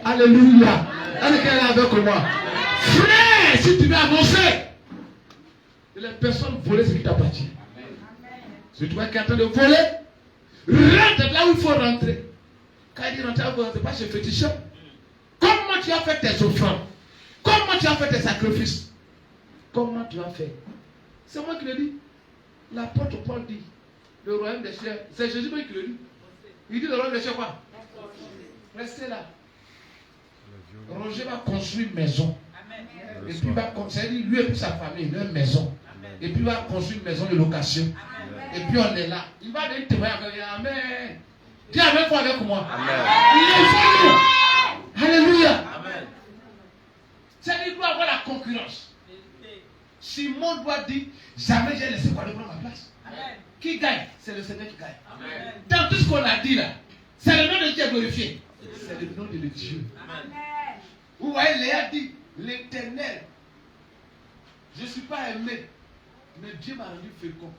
Alléluia. Est-ce qu'elle est avec moi? Frère, si tu veux avancer, les personnes volent ce qui t'appartient. Si tu vois quelqu'un en train de voler, rentre là où il faut rentrer. Quand il dit rentrer, il ne faut rentrer pas chez féticheur. Comment tu as fait tes offrandes? Comment tu as fait tes sacrifices? Comment tu as fait? C'est moi qui le dis. L'apôtre Paul dit, le royaume des cieux, c'est Jésus qui le dit. Il dit le royaume des cieux quoi? Restez là. Roger va construire une maison. Amen. Et puis il va construire, lui et puis sa famille, une maison. Amen. Et puis il va construire une maison de location. Amen. Et puis on est là. Il va donner témoin avec lui. Amen. Dis Amen pour avec moi. Amen. Il est venu. Alléluia. Amen. C'est-à-dire qu'il doit avoir la concurrence. Simon doit dire, jamais j'ai laissé quoi de prendre ma place. Amen. Qui gagne? C'est le Seigneur qui gagne. Amen. Dans tout ce qu'on a dit là, c'est le nom de Dieu glorifié. C'est le nom de Dieu. Amen. Vous voyez, Léa dit, l'Éternel, je ne suis pas aimé, mais Dieu m'a rendu fécond.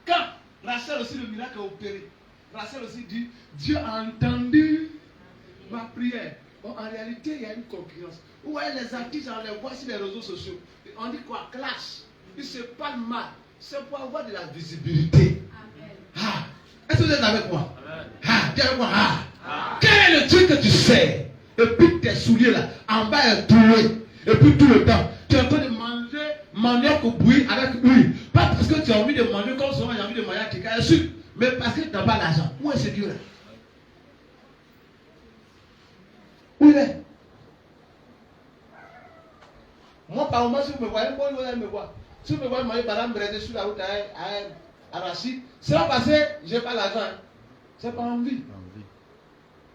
Quand Rachel aussi, le miracle est opéré, Rachel aussi dit, Dieu a entendu ma prière. Bon, en réalité, il y a une concurrence. Vous voyez, les artistes, on les voit sur les réseaux sociaux. On dit quoi? Clash. Ils se parlent mal. C'est pour avoir de la visibilité. Ah. Est-ce que vous êtes avec moi? Ah. Dis avec moi. Ah. Ah. Quel est le truc que tu sais? Et puis tes souliers là, en bas est troué. Et puis tout le temps, tu es en train de manger manioc au bouilli avec huile. Pas parce que tu as envie de manger comme souvent, tu as envie de manger à quelqu'un dessus, mais parce que tu n'as pas l'argent. Où est ce Dieu là? Où il est? Moi, par moment, si vous me voyez, vous allez me voir. Si vous me voyez manger par exemple bread sur la route à Rachid, c'est pas parce que je n'ai pas l'argent. Hein. C'est pas envie.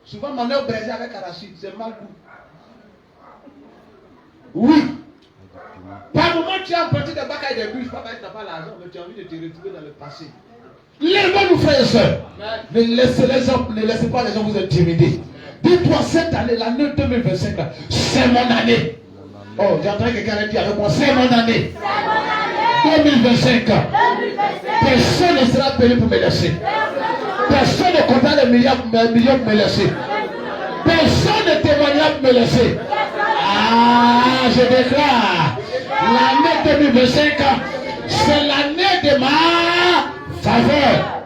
Souvent, mon œuvre braisée avec arachide, c'est mal goût. Oui. Par moment, tu as emprunté des bacs et des bûches, pas parce que tu n'as pas l'argent, mais tu as envie de te retrouver dans le passé. Lèvez-nous, frères et sœurs. Ne laissez pas les gens vous intimider. Dis-toi, cette année, l'année 2025, c'est mon année. Oh, j'ai entendu quelqu'un dire avec moi, c'est mon année. 2025. Personne ne sera payé pour me laisser. Personne ne comptera les millions pour me laisser. Personne ne témoignera pour me laisser. Ah, je déclare, l'année 2025, c'est l'année de ma faveur.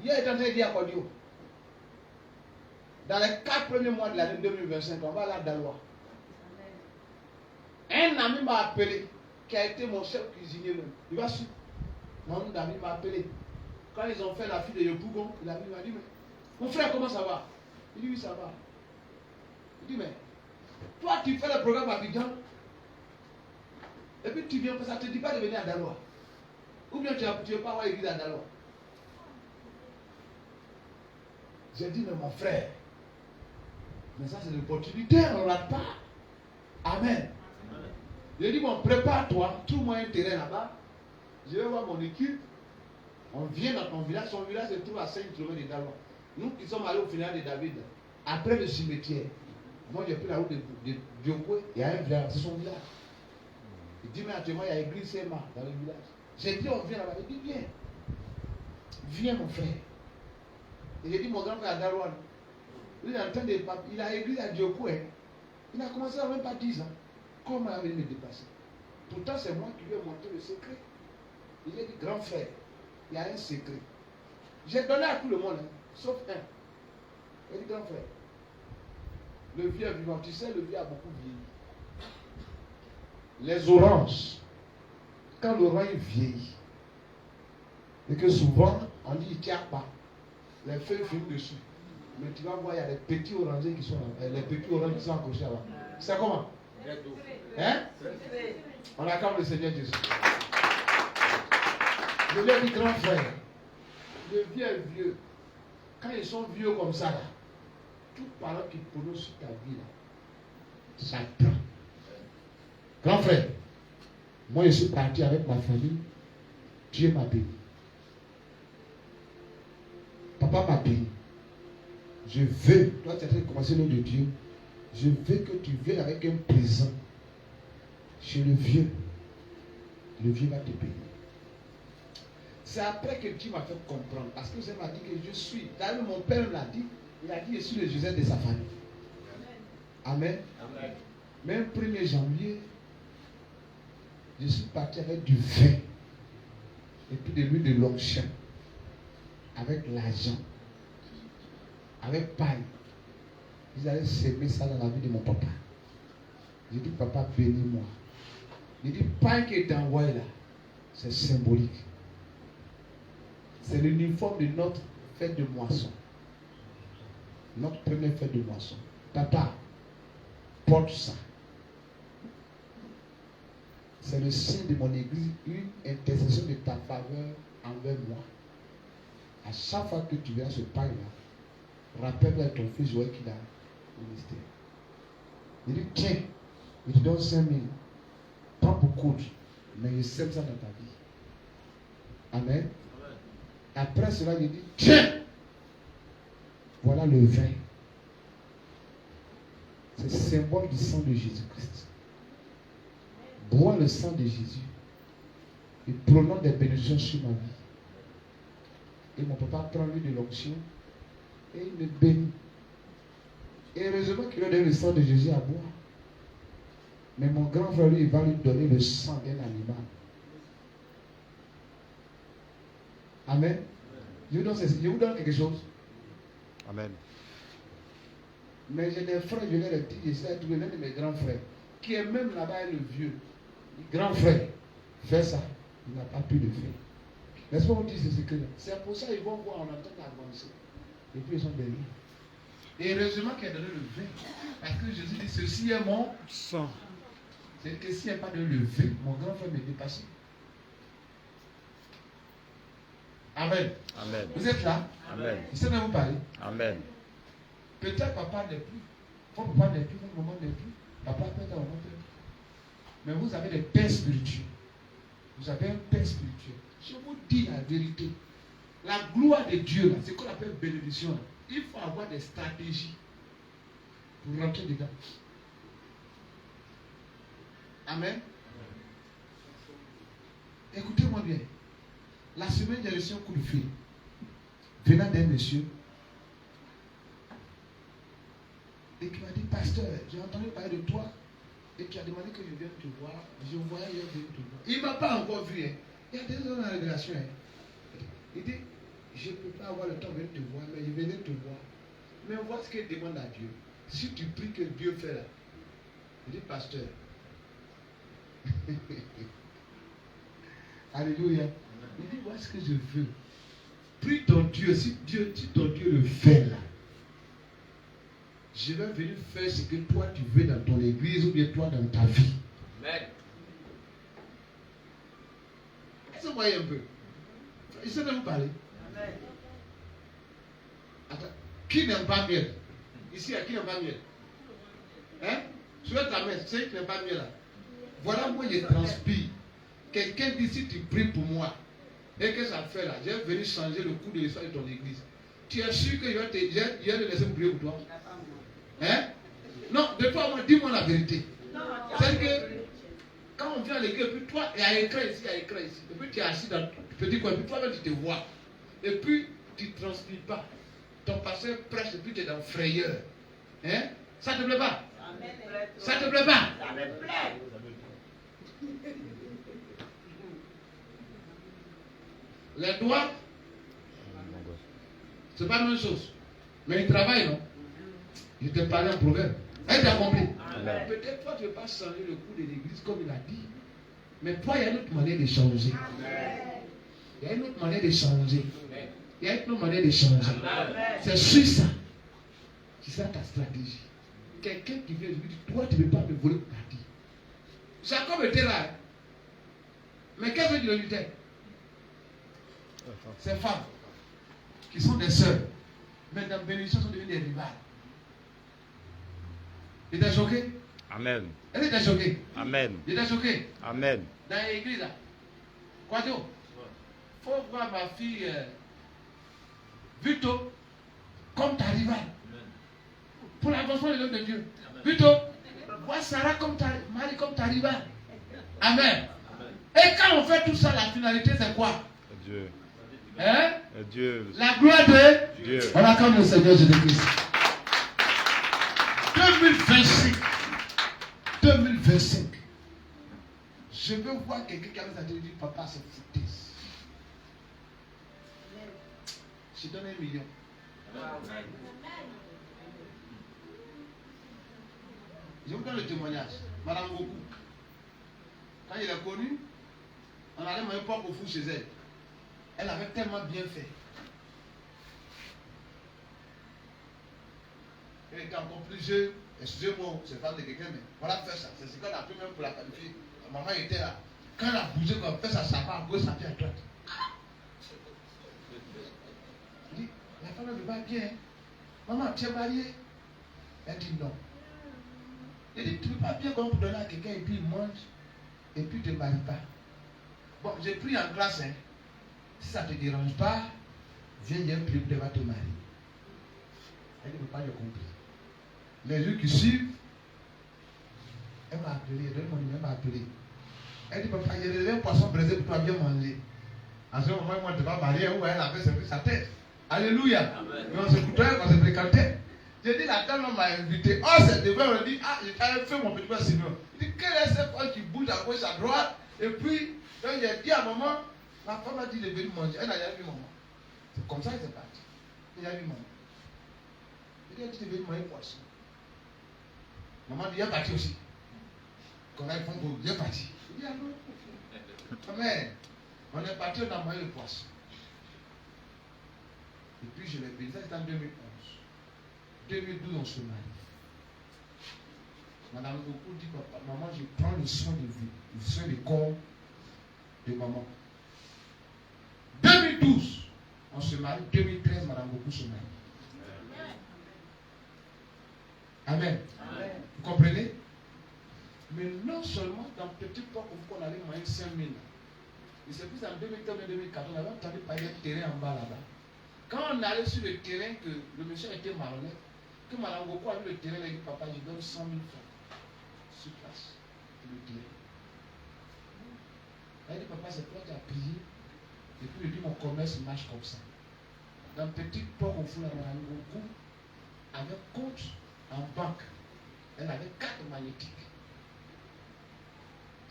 Il est en train de dire à Kodio, dans les 4 premiers mois de l'année 2025, on va à la Dalois. Un ami m'a appelé, qui a été mon chef cuisinier même. Il va suivre. Mon ami m'a appelé. Quand ils ont fait la fille de Yopougon, il m'a dit, mais mon frère, comment ça va? Il dit, oui, ça va. Il dit, mais toi, tu fais le programme à Abidjan, et puis tu viens, ça ne te dit pas de venir à Dalois. Ou bien tu ne veux pas avoir l'église à Dalois. J'ai dit, mais mon frère, mais ça c'est l'opportunité, on ne rate pas. Amen. J'ai dit, bon, prépare-toi, trouve-moi un terrain là-bas. Je vais voir mon équipe. On vient dans ton village. Son village se trouve à 5 km de Dalois. Nous qui sommes allés au final de David, après le cimetière, moi j'ai pris la route de Diokwe, il y a un village, c'est son village. Il dit, mais actuellement il y a l'église Sema dans le village. J'ai dit, on vient là-bas. Il dit, viens. Viens mon frère. Et j'ai dit, mon grand frère Darouane, il est en train de. Il a église à Diokwe. Il a commencé à même pas 10 ans. Comment il avait me dépasser? Pourtant, c'est moi qui lui ai montré le secret. Il a dit, grand frère, il y a un secret. J'ai donné à tout le monde, hein, sauf un. Il a dit, grand frère, le vieux est vivant. Tu sais, le vieux a beaucoup vieilli. Les oranges, quand l'orange vieillit, et que souvent, on dit, il ne tient pas. Les feuilles finissent dessus. Mais tu vas voir, il y a les petits orangers qui sont là, les petits oranges qui sont accrochés là. C'est comment? Hein? On acclame le Seigneur Jésus. Je lui ai dit, grand frère, le vieux est vieux. Quand ils sont vieux comme ça, là, toute parole qu'ils prononcent sur ta vie, là, ça prend. Grand frère, moi je suis parti avec ma famille. Dieu m'a béni. Papa m'a béni. Je veux, toi tu es en train de commencer le nom de Dieu. Je veux que tu viennes avec un présent chez le vieux. Le vieux va te bénir. C'est après que Dieu m'a fait comprendre. Parce que Dieu m'a dit que je suis. D'ailleurs, mon père l'a dit. Il a dit, je suis le Joseph de sa famille. Amen. Amen. Même 1er janvier, je suis parti avec du vin. Et puis de l'huile de l'onction. Avec l'argent. Avec paille. Ils allaient s'aimer ça dans la vie de mon papa. J'ai dit, papa, bénis-moi. Il dit, paille qui est envoyé là, c'est symbolique. C'est l'uniforme de notre fête de moisson. Notre première fête de moisson. Papa, porte ça. C'est le signe de mon église, une intercession de ta faveur envers moi. À chaque fois que tu verras ce pain-là, rappelle-toi ton fils Joël qu'il a au ministère. Il dit, tiens, il te donne 5 000. Pas beaucoup, mais il sème ça dans ta vie. Amen. Après cela, il dit, tiens, voilà le vin. C'est symbole du sang de Jésus-Christ. Bois le sang de Jésus et prononce des bénédictions sur ma vie. Et mon papa prend lui de l'onction et il me bénit. Et heureusement qu'il a donné le sang de Jésus à boire. Mais mon grand frère, lui, il va lui donner le sang d'un animal. Amen. Je vous donne quelque chose. Amen. Mais j'ai des frères, je leur ai dit, j'essaie de trouver l'un de mes grands frères, qui est même là-bas, le vieux. Grand frère, fais ça. Il n'a pas pu le faire. N'est-ce pas, on dit ce secret-là? C'est pour ça qu'ils vont voir, on entend avancer. Et puis ils sont derrière. Et heureusement qu'il a donné le vin. Parce que Jésus dit, ceci est mon sang. C'est que s'il n'y a pas de lever, mon grand frère me dépasse. Amen. Amen. Vous êtes là? Amen. Il sait même vous parler. Amen. Peut-être papa n'est plus. Votre papa n'est plus, votre maman n'est plus. Papa peut être à maman peut être. Mais vous avez des pères spirituels. Vous avez un père spirituel. Je vous dis la vérité. La gloire de Dieu, là, c'est ce qu'on appelle bénédiction. Là. Il faut avoir des stratégies pour rentrer dedans. Amen. Écoutez-moi bien. La semaine, j'ai reçu un coup de fil venant d'un monsieur et qui m'a dit, pasteur, j'ai entendu parler de toi et tu as demandé que je vienne te voir. Je voyais hier venir te voir. Il ne m'a pas encore vu. Hein. Il y a des gens dans la révélation. Hein. Il dit, je ne peux pas avoir le temps de venir te voir, mais je venais te voir. Mais vois ce qu'il demande à Dieu. Si tu pries que Dieu fait là, il dit, pasteur. Alléluia. Il dit, voilà ce que je veux. Prie ton Dieu, si ton Dieu le fait là, je vais venir faire ce que toi tu veux dans ton église ou bien toi dans ta vie. Amen. Est-ce que vous voyez un peu? Il sait de vous parler. Amen. Attends, qui n'aime pas miel? Ici, il y a qui n'aime pas miel? Hein? Sur ta main, c'est qui n'aime pas miel là? Voilà, moi je transpire. Quelqu'un dit, si tu pries pour moi, et que ça fait là, je vais venir changer le cours de l'histoire de ton église. tu es sûr que je vais te laisser me prier pour toi? Hein? Non, de toi, moi, dis-moi la vérité. C'est que quand on vient à l'église, puis toi, il y a écran ici, il y a écran ici. Et puis tu es assis dans tu te dis quoi? Et puis toi-même, tu te vois. Et puis tu ne transpires pas. Ton pasteur prêche et puis tu es dans frayeur. Hein? Ça ne te plaît pas? Ça ne te plaît pas? Ça me plaît. Les doigts, c'est pas la même chose. Mais ils travaillent, non? Je te parlais en proverbe. Est-ce que tu as compris? Peut-être toi, tu ne veux pas changer le cours de l'église comme il a dit. Mais toi, il y a une autre manière de changer. Il y a une autre manière de changer. Il y a une autre manière de changer. C'est sur ça. C'est ça ta stratégie. Quelqu'un qui vient, je lui dis, toi, tu ne veux pas me voler ta vie. Jacob était là. Mais qu'est-ce que tu lui dis? Ces femmes qui sont des sœurs, mais dans bénédiction sont devenues des rivales. Il était choqué? Amen. Elle était choquée? Amen. Il était choqué? Amen. Dans l'église là. Quoi donc? Il faut voir ma fille Vito comme ta rivale. Pour l'avancement de l'homme de Dieu. Vito, vois Sarah comme ta Marie comme ta rivale. Amen. Et quand on fait tout ça, la finalité c'est quoi? Dieu. Hein? Dieu. La gloire de Dieu. On acclame le Seigneur Jésus-Christ. 2025. 2025. Je veux voir quelqu'un qui avait dit, papa, c'est foutaise. Je donne 1 million. Je vous donne le témoignage. Madame Goku, quand il est connu, on allait manger porc au fou chez elle. Elle avait tellement bien fait. Elle était encore plus jeune. Excusez-moi, c'est pas de quelqu'un, mais voilà, faire ça. C'est ce qu'on a pris même pour la qualifier. La maman était là. Quand elle a bougé, quand elle fait ça, ça part à gauche, ça vient à droite. Il dit, la femme ne veut pas bien. Maman, tu es mariée? Elle dit non. Il dit, tu ne veux pas bien comme pour donner à quelqu'un et puis il mange et puis tu ne te maries pas. Bon, j'ai pris en classe, hein. Si ça ne te dérange pas, viens, il y a un prix où tu vas te marier. Elle ne veut pas le compris. Les jours qui suivent, elle m'a appelé, elle donne mon numéro, elle m'a appelé. Elle dit, papa, il y a un poisson braisé pour toi, bien manger. En ce moment, moi, je ne vais pas marier, où elle avait servi sa tête. Alléluia. Mais on se côtoyait, on se fréquentait. J'ai dit, la dame m'a invité. Oh, c'est de vrai, on dit, ah, j'ai fait mon petit frère Seigneur. Il dit, quelle est cette femme qui bouge à gauche, à droite? Et puis, quand j'ai dit à maman, la femme a dit de venir manger. Elle n'a jamais vu maman. C'est comme ça que c'est parti. Il a vu maman. Il a dit de venir manger poisson. Maman dit, il est parti aussi. Quand elle prend il est parti. Il dit, ah non. Mais, on est parti, on a mangé le poisson. Et puis je l'ai béni, c'était en 2011. 2012, on se marie. Madame Goku dit, papa, maman, je prends le soin de vous, le soin du corps de maman. 2012, on se marie. 2013, Madame Goku se marie. Amen. Amen. Vous comprenez? Mais non seulement dans petit port qu'on allait manger 5 000. Et c'est plus en 2013 et 2014, on avait entendu parler de terrain en bas là-bas. Quand on allait sur le terrain, que le monsieur était malhonnête, que Madame Goku a vu le terrain, elle a dit, papa, je donne 100 000 francs sur place pour le terrain. Elle a dit, papa, c'est toi qui as prié. Et puis il dit, mon commerce marche comme ça. Dans petit port au fond, Madame Goku avait compte en banque. Elle avait carte magnétique.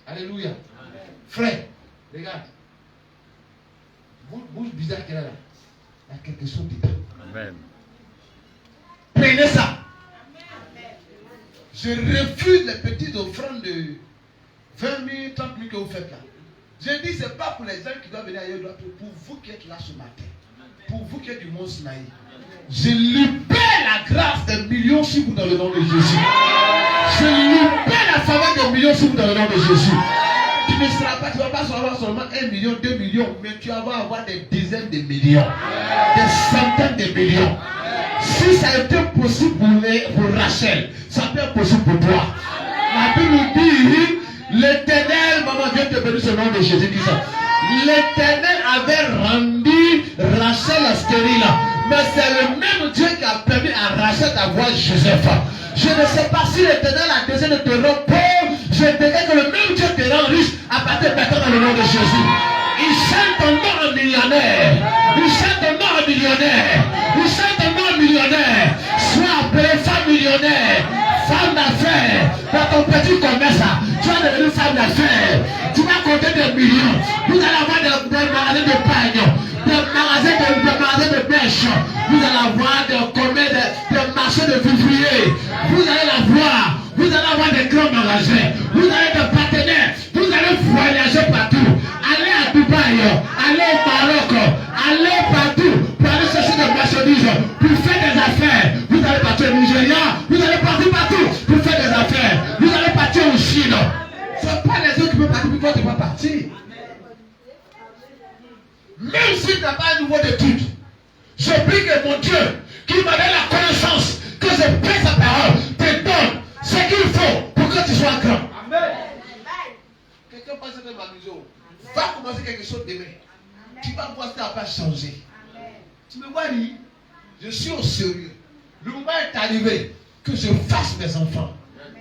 Alléluia. Amen. Frère, regarde. Bouche bizarre qu'elle a là. Il y a quelque chose dedans. Amen. Prenez ça. Je refuse les petites offrandes de 20 000, 30 000 que vous faites là. Je dis, ce n'est pas pour les gens qui doivent venir ailleurs, pour vous qui êtes là ce matin. Pour vous qui êtes du Mont Sinaï. Je libère la grâce des millions sur vous dans le nom de Jésus. Je libère la faveur des millions sur vous dans le nom de Jésus. Tu ne seras pas, tu ne vas pas avoir seulement 1 million, 2 millions, mais tu vas avoir des dizaines de millions, des centaines de millions. Si ça a été possible pour Rachel, ça peut être possible pour toi. La Bible dit, l'Éternel, maman, viens te bénir ce nom de Jésus-Christ. L'Éternel avait rendu Rachel stérile, mais c'est voix de Joseph. Je ne sais pas si l'Éternel a décidé de te rendre pauvre. Je dirais que le même Dieu te rend riche à partir de maintenant dans le nom de Jésus. Il chante ton nom en millionnaire. Il chante ton nom en millionnaire. Il chante ton nom en millionnaire. Sois appelé femme millionnaire. Femme d'affaires. Dans ton petit commerce, tu vas devenir femme d'affaires. Tu vas compter des millions. Vous allez avoir des magasins de pagne, des magasins de pêche. Vous allez avoir des marchés de vivriers. Vous allez l'avoir. Vous allez avoir des grands magasins. Vous avez des partenaires. Vous allez voyager partout. Allez à Dubaï. Allez au Maroc. Allez partout pour aller chercher des marchandises. Pour faire des affaires. Vous allez partir au Nigeria. Vous allez partir partout pour faire des affaires. Vous allez partir au Chine. Ce n'est pas les autres qui peuvent partir pour toi, tu vas partir. Même si tu n'as pas un niveau d'étude, je prie que mon Dieu, qui m'a donné la connaissance, que je paie sa parole, te donne ce qu'il faut pour que tu sois grand. Amen. Quelqu'un pense que ma maison va commencer quelque chose demain. Tu vas voir si ça va changer. Tu me vois dire, je suis au sérieux. Le moment est arrivé que je fasse mes enfants.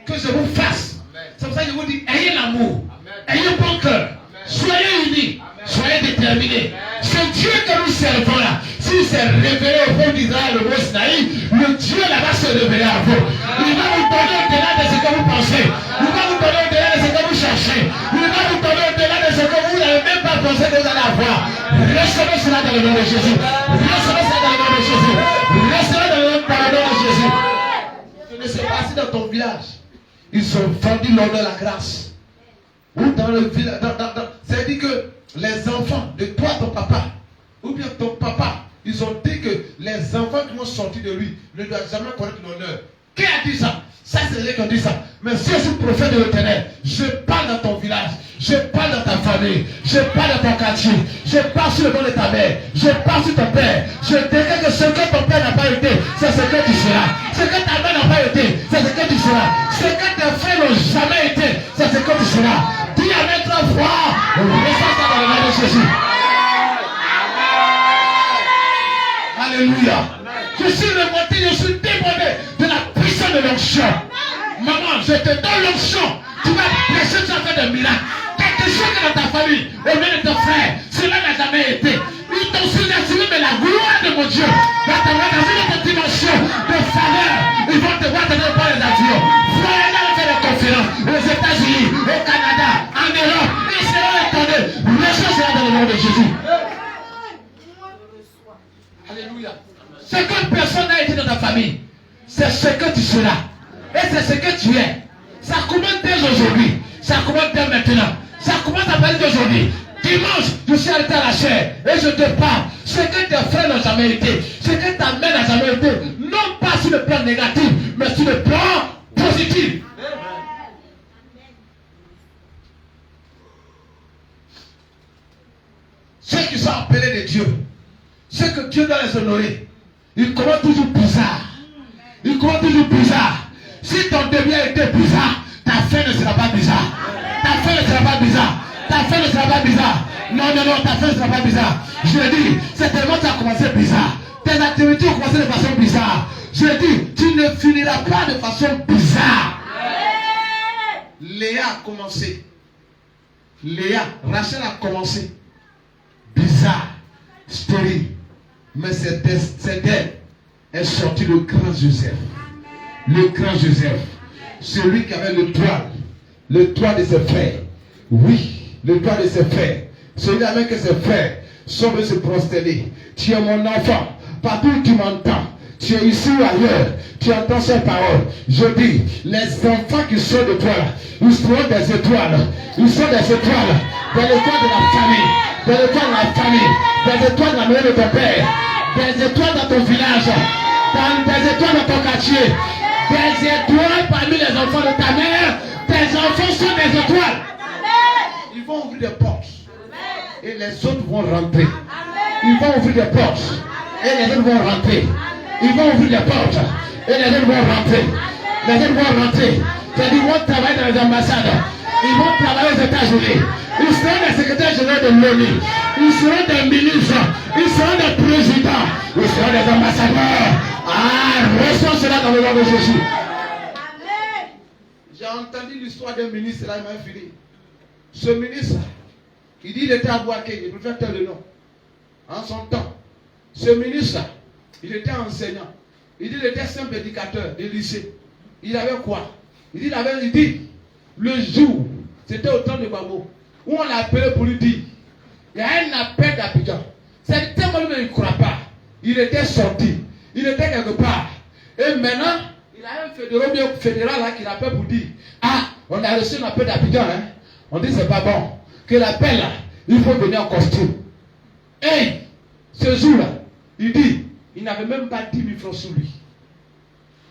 Que je vous fasse. C'est pour ça que je vous dis, ayez l'amour. Ayez bon cœur. Soyez unis. Soyez déterminés. C'est Dieu que nous servons là. S'il s'est révélé au fond d'Israël, le mot Sinaï, le Dieu là-bas se révéler à vous. Il va vous donner au-delà de ce que vous pensez. Il va vous donner au-delà de ce que vous cherchez. Il va vous donner au-delà de ce que vous n'avez même pas pensé que vous allez avoir. Recevez cela dans le nom de Jésus. Recevez cela dans le nom de Jésus. Recevez dans le nom de Jésus. Je ne sais pas si dans ton village, ils ont vendu l'ordre de la grâce. Ou dans le village, c'est-à-dire que les enfants de toi, ton papa, ou bien ton papa, ils ont dit que les enfants qui vont sortir de lui ne doivent jamais connaître l'honneur. Qui a dit ça? Ça, c'est les qui ont dit ça. Mais si je suis prophète de l'Éternel, je parle dans ton village, je parle dans ta famille, je parle dans ton quartier, je parle sur le nom de ta mère, je parle sur ton père. Je déclare que ce que ton père n'a pas été, c'est ce que tu seras. Ce que ta mère n'a pas été, c'est ce que tu seras. Ce que tes frères n'ont jamais été, c'est ce que tu seras. Dis avec 3 fois, reçois ça dans le nom de Jésus. Alléluia. Je suis remonté, je suis débordé de la puissance de l'onction. Maman, je te donne l'onction. Tu vas prêcher, tu vas faire des miracles. Quelque chose que dans ta famille, au milieu de ton frère, cela n'a jamais été. Ils t'ont sous-estimé, mais la gloire de mon Dieu va t'amener dans une autre dimension de faveur. Ils vont te voir tenir par les avions. Voyez là faire des conférences aux États-Unis, au Canada, en Europe. Ils seront étonnés. Reçois cela dans le nom de Jésus. Alléluia. Ce que personne n'a été dans ta famille, c'est ce que tu seras. Et c'est ce que tu es. Ça commence dès aujourd'hui. Ça commence dès maintenant. Ça commence à partir d'aujourd'hui. Dimanche, je suis arrêté à la chair. Et je te parle. Ce que tes frères n'ont jamais été. Ce que ta mère n'a jamais été. Non pas sur le plan négatif, mais sur le plan positif. Ceux qui sont appelés de Dieu, ceux que Dieu doit les honorer, ils commencent toujours bizarre. Ils commencent toujours bizarre. Si ton début a été bizarre, ta fin ne sera pas bizarre. Ta fin ne sera pas bizarre. Ta fin ne sera pas bizarre. Non, ta fin ne sera pas bizarre. Je dis, c'est tellement que ça a commencé bizarre. Tes activités ont commencé de façon bizarre. Je dis, tu ne finiras pas de façon bizarre. Léa a commencé. Rachel a commencé. Bizarre, stérile. Mais c'est d'elle est sorti le grand Joseph. Le grand Joseph. Celui qui avait le toit de ses frères. Oui, le toit de ses frères. Celui-là même que ses frères sont venus se prosterner. Tu es mon enfant. Partout où tu m'entends. Tu es ici ou ailleurs. Tu entends ces paroles. Je dis, les enfants qui sont de toi, ils seront des étoiles. Ils sont des étoiles. Des étoiles de la famille. Des étoiles de la famille. Des étoiles de la maison de ton père. Des étoiles dans ton village. Des étoiles dans ton quartier. Des étoiles parmi les enfants de ta mère. Tes enfants sont des étoiles. Ils vont ouvrir des portes. Et les autres vont rentrer. Ils vont ouvrir des portes. Et les autres vont rentrer. Ils vont ouvrir les portes. Et les autres vont rentrer. Les autres vont rentrer. C'est-à-dire ils vont travailler dans les ambassades. Ils vont travailler aux États-Unis. Ils seront des secrétaires généraux de l'ONU. Ils seront des ministres. Ils seront des présidents. Ils seront des ambassadeurs. Ah, reçois cela dans le nom de Jésus. J'ai entendu l'histoire d'un ministre, là, il m'a fini. Ce ministre, il dit qu'il était à Boaké, il préfère tel le nom. En son temps, ce ministre, il était enseignant. Il dit qu'il était simple éducateur de lycée. Il avait quoi? Il dit, le jour, c'était au temps de Babo, où on l'a appelé pour lui dire, il y a un appel d'Abidjan. C'est tellement lui, il ne croit pas. Il était sorti. Il était quelque part. Et maintenant, il a un fédéral là qui l'appelle pour dire, ah, on a reçu un appel d'Abidjan. Hein? On dit, c'est pas bon. Que l'appel là, il faut venir en costume. Et ce jour-là, il dit, il n'avait même pas 10 000 francs sur lui.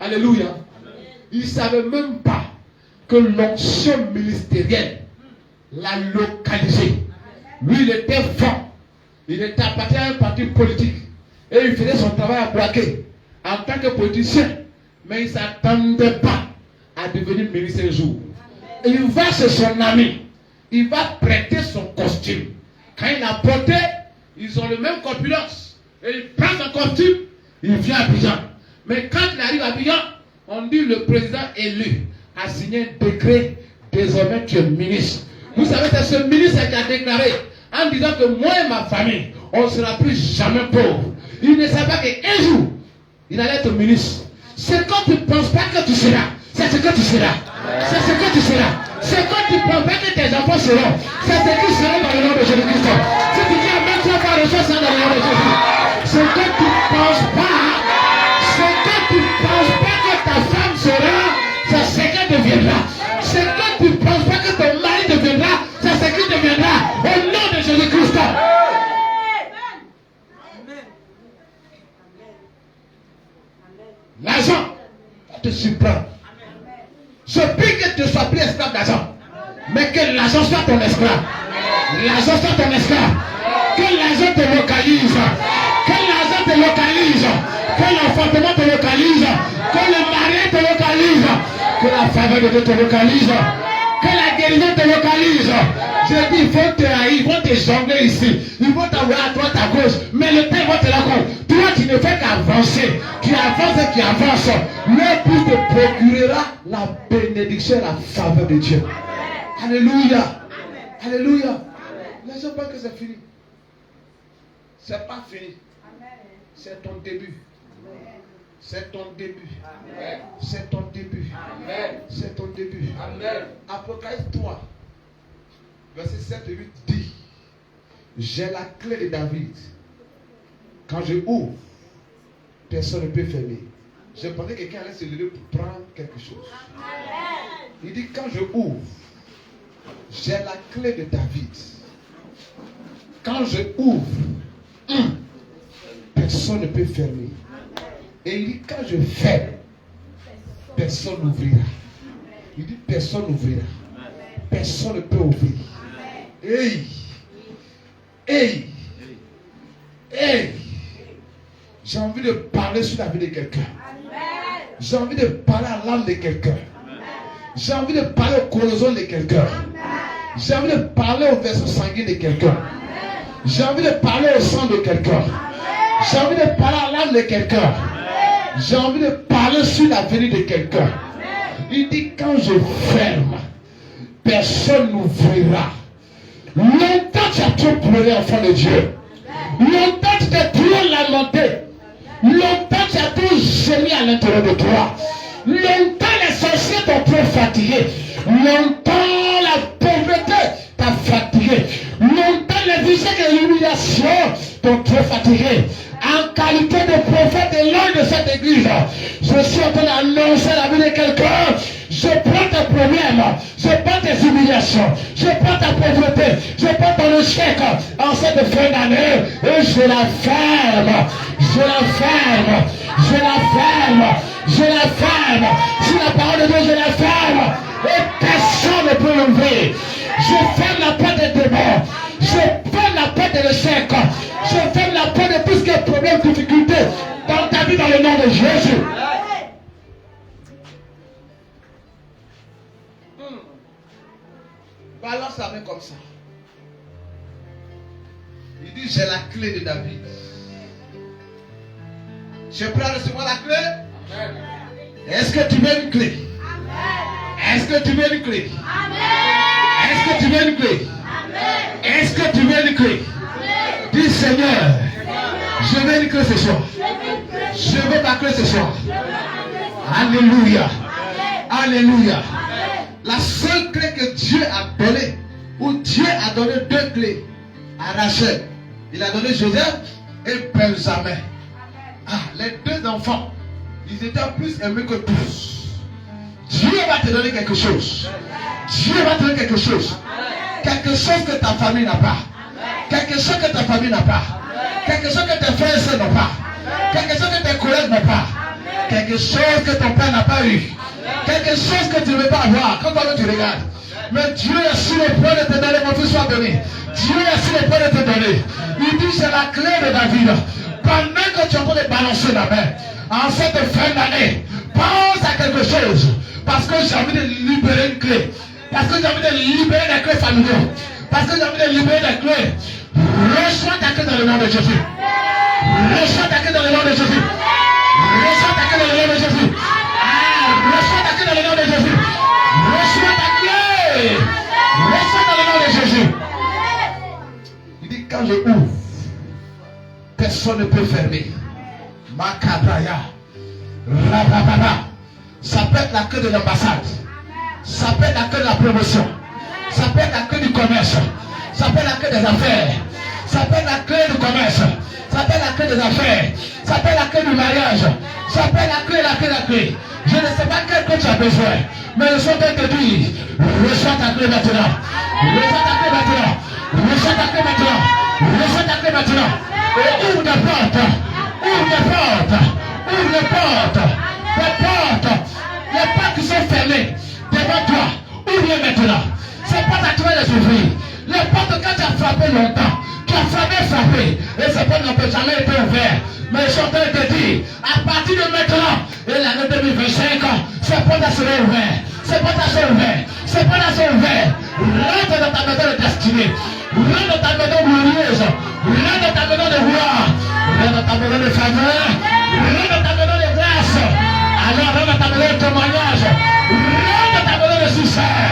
Alléluia. Amen. Il ne savait même pas que l'onction ministérielle l'a localisé. Lui, il était fort. Il était appartenu à un parti politique. Et il faisait son travail à Boaké en tant que politicien. Mais il ne s'attendait pas à devenir ministre un jour. Et il va chez son ami. Il va prêter son costume. Quand il a porté, ils ont le même corpulence. Et il prend son costume, il vient à Abidjan. Mais quand il arrive à Abidjan, on dit le président élu a signé un décret. Désormais, tu es ministre. Vous savez, c'est ce ministre qui a déclaré en disant que moi et ma famille, on ne sera plus jamais pauvres. Il ne savait pas qu'un jour, il allait être ministre. C'est quand tu ne penses pas que tu seras. C'est ce que tu seras. C'est ce que tu seras. C'est quand tu ne penses pas que tes enfants seront. C'est ce qu'ils seront dans le nom de Jésus-Christ. Si tu dis amen, tu vas pas recevoir ça dans le nom de Jésus. C'est que tu ne penses pas. C'est que tu ne penses pas que ta femme sera. C'est ce qu'elle deviendra. C'est que tu ne penses pas que ton mari deviendra. C'est ce qu'il deviendra. Au nom de Jésus-Christ. L'argent te surprend. Je prie que tu ne sois plus esclave d'argent. Mais que l'argent soit ton esclave. L'argent soit ton esclave. Que l'argent te localise. Que l'argent te localise. Que l'enfantement te localise. Que le mariage te localise. Que la faveur de Dieu te localise. Que la guérison te localise. Je dis, il faut te haïr, ils vont te jongler ici. Ils vont t'envoyer à droite, à gauche. Mais le temps va te la compte. Toi, tu ne fais qu'avancer. Tu avances et tu avances. Le plus te procurera la bénédiction et la faveur de Dieu. Alléluia. Alléluia. Les gens pensent que c'est fini. C'est pas fini. C'est ton début. C'est ton début. C'est ton début. C'est ton début. Apocalypse 3. Verset 7 et 8 dit, j'ai la clé de David. Quand je ouvre, personne ne peut fermer. Je pensais que quelqu'un allait se lever pour prendre quelque chose. Il dit, quand je ouvre, j'ai la clé de David. Quand je ouvre, personne ne peut fermer. Et il dit, quand je ferme, personne n'ouvrira. Il dit, personne n'ouvrira. Personne ne peut ouvrir. Hey! Hey! Hey! J'ai envie de parler sur la vie de quelqu'un. J'ai envie de parler à l'âme de quelqu'un. J'ai envie de parler au coloson de quelqu'un. J'ai envie de parler au vaisseau sanguin de quelqu'un. J'ai envie de parler au sang de quelqu'un. J'ai envie de parler à l'âme de quelqu'un. J'ai envie de parler sur la vie de quelqu'un. Il dit, quand je ferme, personne n'ouvrira. Longtemps tu as trop pleuré, enfant de Dieu. Longtemps tu t'es trop lamenté. Longtemps tu as trop gémi à l'intérieur de toi. Longtemps les sorciers t'ont trop fatigué. Longtemps la pauvreté t'a fatigué. Longtemps les visages et l'humiliation t'ont trop fatigué. En qualité de prophète et l'homme de cette église, je suis en train d'annoncer la vie de quelqu'un. Je prends tes problèmes, je prends tes humiliations, je prends ta pauvreté, je prends ton échec en cette fin d'année et je la ferme, je la ferme, je la ferme, je la ferme. Si la parole de Dieu, je la ferme et personne ne peut l'ouvrir. Je ferme la porte des démons, je ferme la porte de l'échec, je ferme la porte de tout ce qui est problème, difficulté dans ta vie dans le nom de Jésus. Balance la main comme ça. Il dit, j'ai la clé de David. Tu es prêt à recevoir la clé? Amen. Est-ce que tu veux une clé? Est-ce que tu veux une clé? Est-ce que tu veux une clé? Est-ce que tu veux une clé? Dis Seigneur, je veux une clé ce soir. Je veux ma clé ce soir. Alléluia. Alléluia. La seule clé que Dieu a donnée, ou Dieu a donné deux clés à Rachel. Il a donné Joseph et Benjamin. Ah, les deux enfants, ils étaient plus aimés que tous. Dieu va te donner quelque chose. Dieu va te donner quelque chose. Quelque chose que ta famille n'a pas. Quelque chose que ta famille n'a pas. Quelque chose que tes frères et sœurs n'ont pas. Quelque chose que tes collègues n'ont pas. Quelque chose que ton père n'a pas eu. Quelque chose que tu ne veux pas avoir. Quand tu regardes. Mais Dieu est sur le point de te donner, mon fils soit donné. Dieu est sur le point de te donner. Il dit c'est la clé de David. Pendant que tu es en train de balancer la main, en cette fin d'année, pense à quelque chose. Parce que j'ai envie de libérer une clé. Parce que j'ai envie de libérer des clés familiales. Parce que j'ai envie de libérer des clés. Reçois ta clé dans le nom de Jésus. Reçois ta clé dans le nom de Jésus. Reçois ta clé dans le nom de Jésus. Reçois ta clé dans le nom de Jésus. Reçois ta clé. Reçois dans le nom de Jésus. Il dit quand je ouvre, personne ne peut fermer. Makabraya. Rabababa. Ça peut être la clé de l'ambassade. Ça peut être la clé de la promotion. Ça peut être la clé du commerce. Ça peut être la clé des affaires. Ça peut être la clé du commerce. Ça peut être la clé des affaires. Ça peut être la clé du mariage. Ça peut être la clé, la clé, la clé. Je ne sais pas quel que tu as besoin. Mais le Seigneur te dit, reçois ta clé maintenant. Reçois ta clé maintenant. Reçois ta clé maintenant. Reçois ta clé maintenant. Et ouvre des portes. Ouvre des portes. Ouvre des portes. Des portes. Les portes qui sont fermées devant toi. Ouvre-les maintenant. Ces portes à toi les ouvrir. Les portes quand tu as frappé longtemps. Tu as frappé. Et ces portes n'ont jamais été ouvertes. Mais je suis en train de te dire, à partir de maintenant, et l'année 2025, ces portes seront ouvertes. Ces portes seront ouvertes. Ces portes seront ouvertes. Rentre dans ta maison de destinée. Rentre dans ta maison glorieuse. Rentre dans ta maison de gloire. Rentre dans ta maison de faveur. Rentre dans ta maison de grâce. Alors rentre dans ta maison de témoignage. Rentre dans ta maison de succès.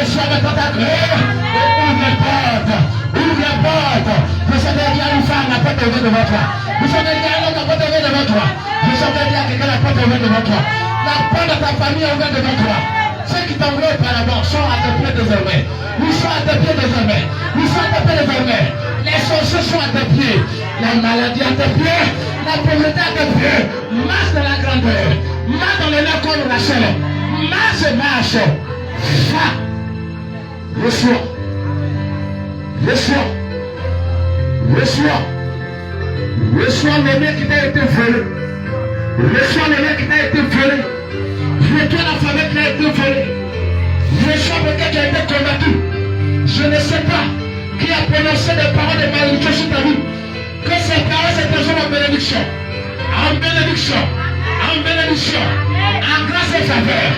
Reçois maintenant ta clé. Et ouvre les portes. Ouvre les portes. Le Seigneur dit à une femme, la porte est ouverte devant toi. Le Seigneur dit à un homme, la porte est ouverte devant toi. Le Seigneur dit à quelqu'un, la porte est ouverte devant toi. La porte de ta famille est ouverte devant toi. Ceux qui t'ont voulu auparavant sont à tes pieds désormais. Nous sommes à tes pieds désormais. Nous sommes à tes pieds désormais. Les sorciers sont à tes pieds. La maladie à tes pieds. La pauvreté à tes pieds. Marche dans la grandeur. Marche dans le lac comme Rachel. Marche, marche. Va. Reçois. Reçois. Reçois. Reçois le bien qui t'a été volé. Reçois le bien qui t'a été volé. Reçois la famille qui a été volée. Reçois le bien qui a été combattu. Je ne sais pas qui a prononcé des paroles de malédiction sur ta vie. Que ces paroles se transforment en bénédiction. En bénédiction. En bénédiction. En grâce et faveur.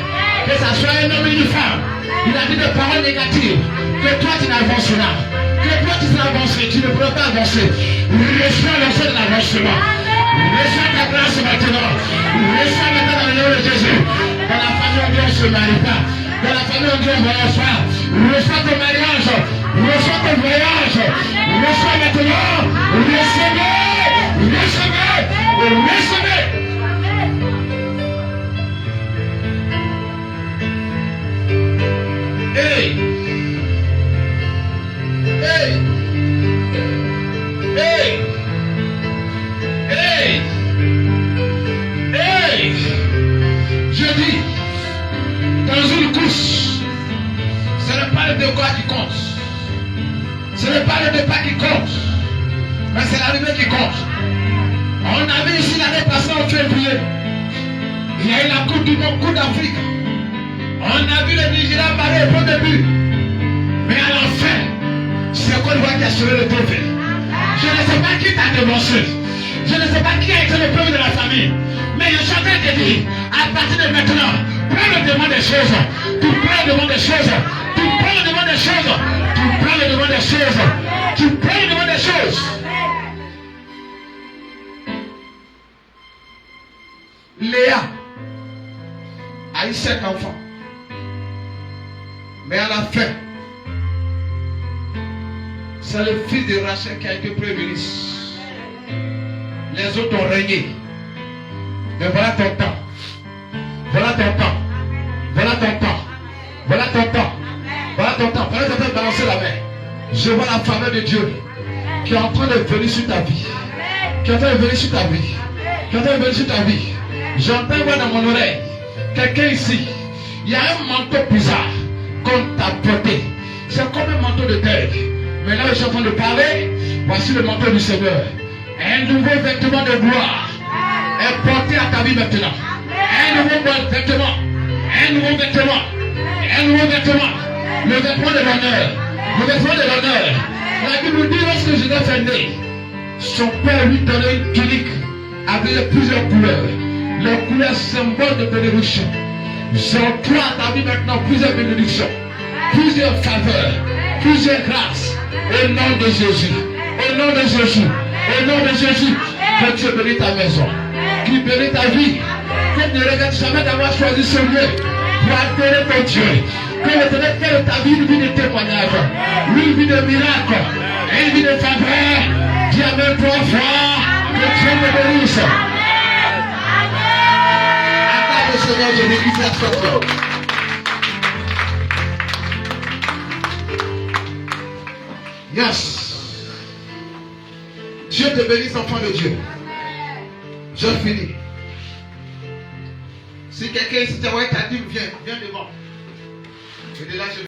Que ça soit un homme ou une femme. Il a dit des paroles négatives. Que toi tu n'avanceras. Que toi tu seras avancé. Tu ne pourras pas avancer. Reçois le sein de l'avancement. Reçois ta grâce maintenant. Reçois maintenant dans le nom de Jésus. Dans la famille où Dieu ne se marie pas. Dans la famille où Dieu ne voyage pas. Reçois ton mariage. Reçois ton voyage. Reçois maintenant. Recevez. Recevez. Recevez. Hey. Hey. Hey. Hey. Hey. Je dis, dans une course, ce n'est pas le départ qui compte. Ce n'est pas le départ qui compte, mais c'est l'arrivée qui compte. On a vu ici l'année passée en février, il y a eu la Coupe du Monde, Coupe d'Afrique. On a vu le Nigeria marrer au début, mais à la fin, c'est Côte d'Ivoire qui a sauvé le trophée. Je ne sais pas qui t'a devancé. Je ne sais pas qui a été le premier de la famille. Mais je suis en train de dire, à partir de maintenant, prends le devant des choses. Tu prends le devant des choses. Tu prends le devant des choses. Tu prends le devant des choses. Tu prends le devant des choses. Léa a eu 7 enfants. Mais à la fin, c'est le fils de Rachel qui a été premier ministre. Les autres ont régné. Mais voilà ton temps. Voilà ton temps. Voilà ton temps. Voilà ton temps. Voilà ton temps. Voilà ton temps de balancer la main. Je vois la faveur de Dieu qui est en train de venir sur ta vie. Qui est en train de venir sur ta vie. Qui est en train de venir sur ta vie. J'entends voir dans mon oreille quelqu'un ici. Il y a un manteau bizarre qu'on t'a porté. C'est comme un manteau de deuil. Mais là, je suis en train de parler. Voici le manteau du Seigneur. Un nouveau vêtement de gloire est porté à ta vie maintenant. Un nouveau vêtement. Un nouveau vêtement. Un nouveau vêtement. Le vêtement de l'honneur. Le vêtement de l'honneur. La Bible dit lorsque Joseph est né, son père lui donnait une tunique avec plusieurs couleurs. Les couleurs symboles de bénédiction. J'octroie à ta vie maintenant plusieurs bénédictions, plusieurs faveurs, plusieurs grâces. Au nom de Jésus. Au nom de Jésus. Au nom de Jésus. Que Dieu bénisse ta maison. Qu'il bénisse ta vie. Que tu ne regrettes jamais d'avoir choisi ce lieu pour adorer ton Dieu. Que l'Éternel fait de ta vie une vie de témoignage, une vie de miracle, une vie de faveur. Dis Amen 3 fois. Que Dieu me bénisse. Acclame le Seigneur de l'église à son nom. Yes. Dieu te bénisse, enfant de Dieu. Je finis. Si quelqu'un ici t'a dit, viens devant. Et de là, je